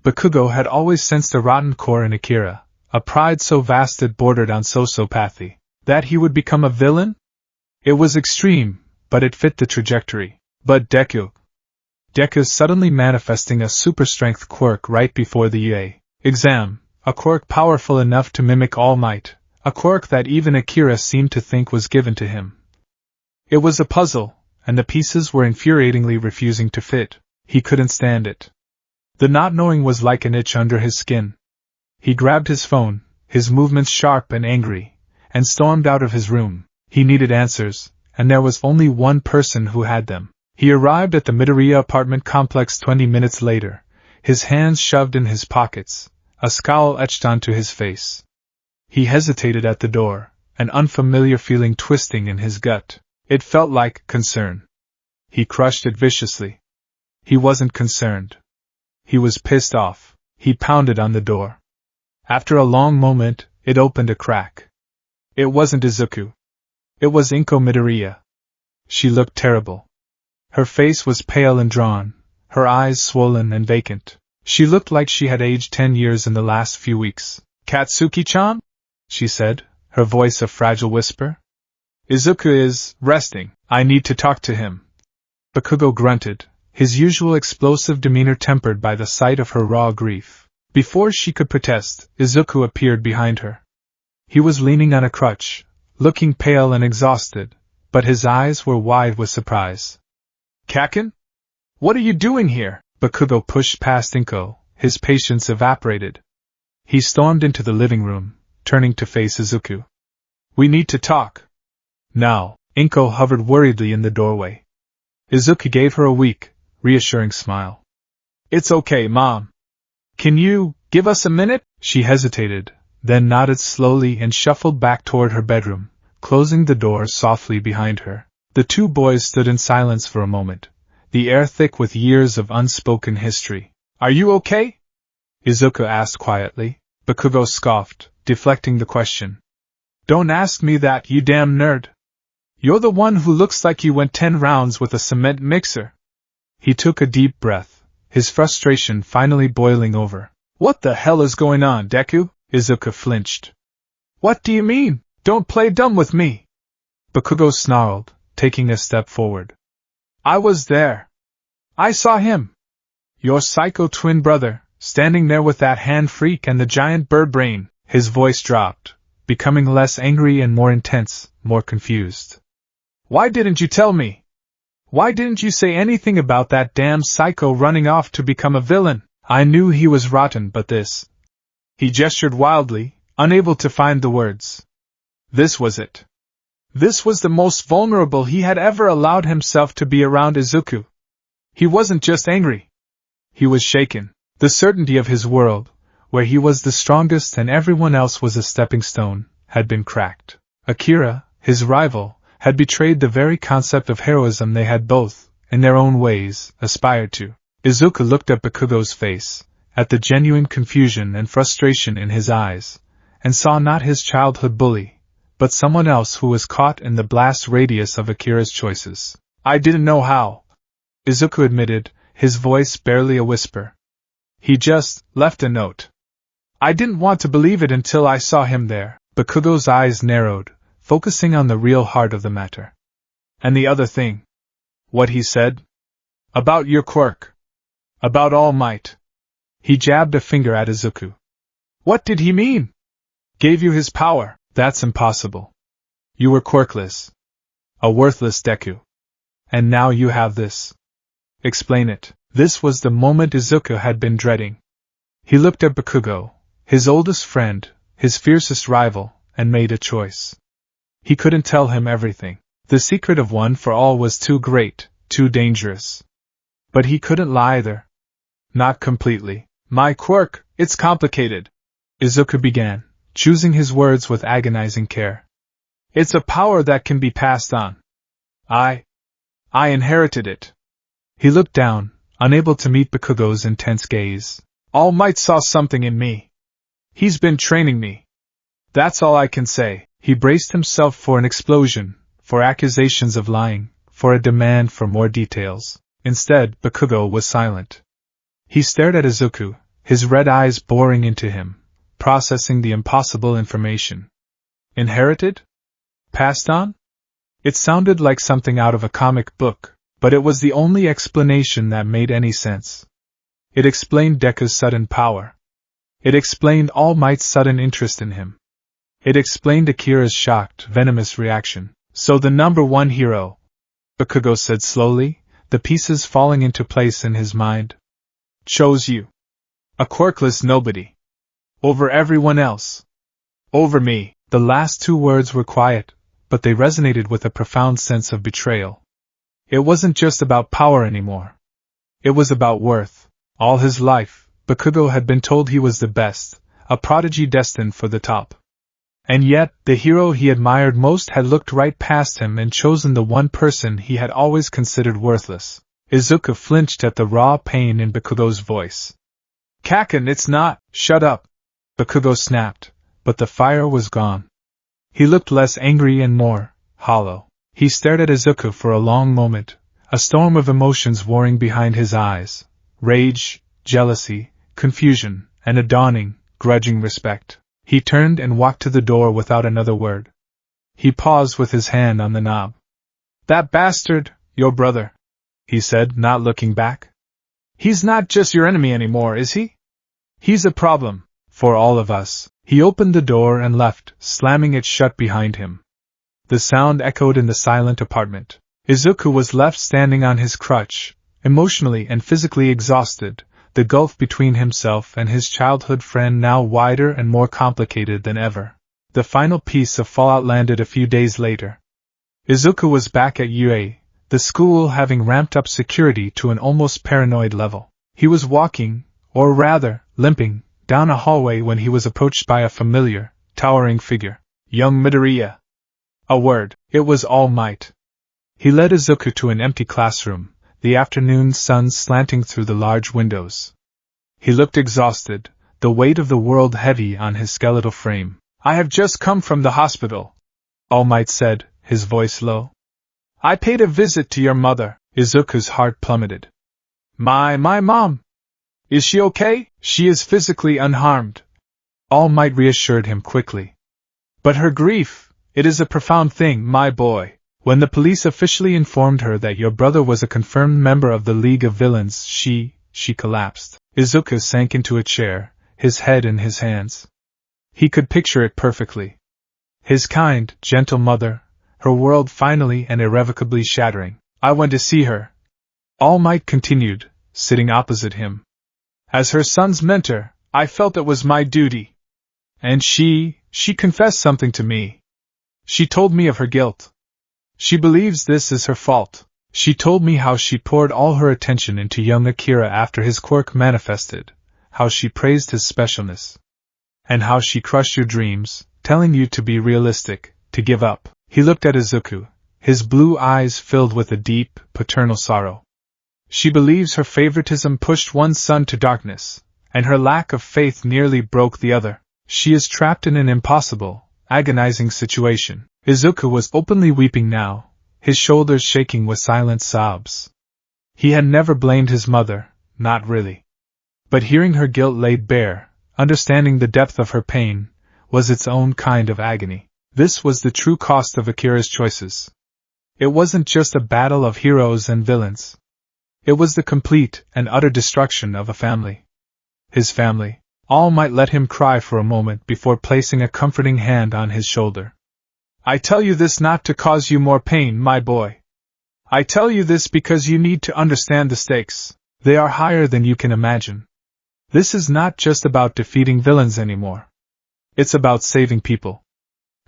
Bakugo had always sensed a rotten core in Akira, a pride so vast it bordered on sociopathy. That he would become a villain? It was extreme, but it fit the trajectory. But Deku suddenly manifesting a super-strength quirk right before the UA exam, a quirk powerful enough to mimic All Might, a quirk that even Akira seemed to think was given to him. It was a puzzle, and the pieces were infuriatingly refusing to fit. He couldn't stand it. The not knowing was like an itch under his skin. He grabbed his phone, his movements sharp and angry, and stormed out of his room. He needed answers, and there was only one person who had them. He arrived at the Midoriya apartment complex 20 minutes later, his hands shoved in his pockets, a scowl etched onto his face. He hesitated at the door, an unfamiliar feeling twisting in his gut. It felt like concern. He crushed it viciously. He wasn't concerned. He was pissed off. He pounded on the door. After a long moment, it opened a crack. It wasn't Izuku. It was Inko Midoriya. She looked terrible. Her face was pale and drawn, her eyes swollen and vacant. She looked like she had aged 10 years in the last few weeks. Katsuki-chan? She said, her voice a fragile whisper. Izuku is resting. I need to talk to him. Bakugo grunted, his usual explosive demeanor tempered by the sight of her raw grief. Before she could protest, Izuku appeared behind her. He was leaning on a crutch, looking pale and exhausted, but his eyes were wide with surprise. Kaken? What are you doing here? Bakugo pushed past Inko, his patience evaporated. He stormed into the living room, turning to face Izuku. We need to talk. Now. Inko hovered worriedly in the doorway. Izuku gave her a weak, reassuring smile. It's okay, Mom. Can you give us a minute? She hesitated, then nodded slowly and shuffled back toward her bedroom, closing the door softly behind her. The two boys stood in silence for a moment, the air thick with years of unspoken history. Are you okay? Izuku asked quietly. Bakugo scoffed, deflecting the question. Don't ask me that, you damn nerd. You're the one who looks like you went 10 rounds with a cement mixer. He took a deep breath, his frustration finally boiling over. What the hell is going on, Deku? Izuku flinched. What do you mean? Don't play dumb with me. Bakugo snarled, taking a step forward. I was there. I saw him. Your psycho twin brother, standing there with that hand freak and the giant bird brain. His voice dropped, becoming less angry and more intense, more confused. Why didn't you tell me? Why didn't you say anything about that damn psycho running off to become a villain? I knew he was rotten, but this... He gestured wildly, unable to find the words. This was it. This was the most vulnerable he had ever allowed himself to be around Izuku. He wasn't just angry. He was shaken. The certainty of his world, where he was the strongest and everyone else was a stepping stone, had been cracked. Akira, his rival, had betrayed the very concept of heroism they had both, in their own ways, aspired to. Izuku looked at Bakugo's face, at the genuine confusion and frustration in his eyes, and saw not his childhood bully, but someone else who was caught in the blast radius of Akira's choices. I didn't know how, Izuku admitted, his voice barely a whisper. He just left a note. I didn't want to believe it until I saw him there. Bakugo's eyes narrowed, focusing on the real heart of the matter. And the other thing? What he said? About your quirk. About All Might. He jabbed a finger at Izuku. What did he mean? Gave you his power. That's impossible. You were quirkless. A worthless Deku. And now you have this. Explain it. This was the moment Izuku had been dreading. He looked at Bakugo, his oldest friend, his fiercest rival, and made a choice. He couldn't tell him everything. The secret of one for all was too great, too dangerous. But he couldn't lie either. Not completely. My quirk, it's complicated. Izuku began, choosing his words with agonizing care. It's a power that can be passed on. I inherited it. He looked down, unable to meet Bakugo's intense gaze. All Might saw something in me. He's been training me. That's all I can say. He braced himself for an explosion, for accusations of lying, for a demand for more details. Instead, Bakugo was silent. He stared at Izuku, his red eyes boring into him, processing the impossible information. Inherited? Passed on? It sounded like something out of a comic book, but it was the only explanation that made any sense. It explained Deku's sudden power. It explained All Might's sudden interest in him. It explained Akira's shocked, venomous reaction. So the number one hero, Bakugo said slowly, the pieces falling into place in his mind, chose you. A quirkless nobody. Over everyone else. Over me. The last two words were quiet, but they resonated with a profound sense of betrayal. It wasn't just about power anymore. It was about worth. All his life, Bakugo had been told he was the best, a prodigy destined for the top. And yet, the hero he admired most had looked right past him and chosen the one person he had always considered worthless. Izuku flinched at the raw pain in Bakugo's voice. Kaken, it's not. Shut up. Bakugo snapped, but the fire was gone. He looked less angry and more hollow. He stared at Izuku for a long moment, a storm of emotions warring behind his eyes. Rage, jealousy, confusion, and a dawning, grudging respect. He turned and walked to the door without another word. He paused with his hand on the knob. That bastard, your brother, he said, not looking back. He's not just your enemy anymore, is he? He's a problem, for all of us. He opened the door and left, slamming it shut behind him. The sound echoed in the silent apartment. Izuku was left standing on his crutch, emotionally and physically exhausted, the gulf between himself and his childhood friend now wider and more complicated than ever. The final piece of fallout landed a few days later. Izuku was back at UA, the school having ramped up security to an almost paranoid level. He was walking, or rather, limping, down a hallway when he was approached by a familiar, towering figure. Young Midoriya. A word. It was All Might. He led Izuku to an empty classroom, the afternoon sun slanting through the large windows. He looked exhausted, the weight of the world heavy on his skeletal frame. I have just come from the hospital, All Might said, his voice low. I paid a visit to your mother. Izuku's heart plummeted. My mom. Is she okay? She is physically unharmed. All Might reassured him quickly. But her grief, it is a profound thing, my boy. When the police officially informed her that your brother was a confirmed member of the League of Villains, she collapsed. Izuku sank into a chair, his head in his hands. He could picture it perfectly. His kind, gentle mother, her world finally and irrevocably shattering. I went to see her. All Might continued, sitting opposite him. As her son's mentor, I felt it was my duty. And she confessed something to me. She told me of her guilt. She believes this is her fault. She told me how she poured all her attention into young Akira after his quirk manifested, how she praised his specialness, and how she crushed your dreams, telling you to be realistic, to give up. He looked at Izuku, his blue eyes filled with a deep, paternal sorrow. She believes her favoritism pushed one son to darkness, and her lack of faith nearly broke the other. She is trapped in an impossible, agonizing situation. Izuku was openly weeping now, his shoulders shaking with silent sobs. He had never blamed his mother, not really. But hearing her guilt laid bare, understanding the depth of her pain, was its own kind of agony. This was the true cost of Akira's choices. It wasn't just a battle of heroes and villains. It was the complete and utter destruction of a family. His family. All might let him cry for a moment before placing a comforting hand on his shoulder. I tell you this not to cause you more pain, my boy. I tell you this because you need to understand the stakes. They are higher than you can imagine. This is not just about defeating villains anymore. It's about saving people.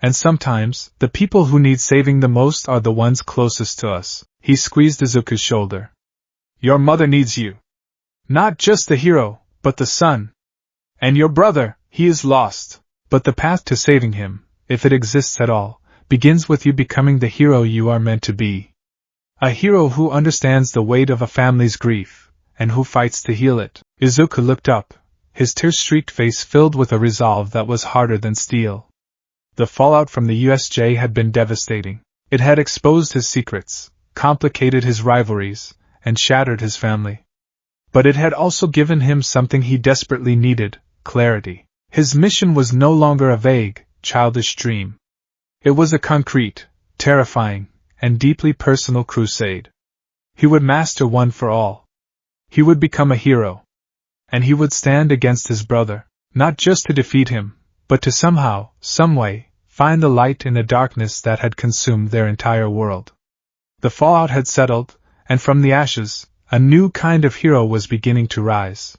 And sometimes, the people who need saving the most are the ones closest to us. He squeezed Izuku's shoulder. Your mother needs you. Not just the hero, but the son. And your brother, he is lost. But the path to saving him, if it exists at all, begins with you becoming the hero you are meant to be. A hero who understands the weight of a family's grief, and who fights to heal it. Izuku looked up, his tear-streaked face filled with a resolve that was harder than steel. The fallout from the USJ had been devastating. It had exposed his secrets, complicated his rivalries, and shattered his family. But it had also given him something he desperately needed: clarity. His mission was no longer a vague, childish dream. It was a concrete, terrifying, and deeply personal crusade. He would master one for all. He would become a hero. And he would stand against his brother, not just to defeat him, but to somehow, someway, find the light in the darkness that had consumed their entire world. The fallout had settled, and from the ashes, a new kind of hero was beginning to rise.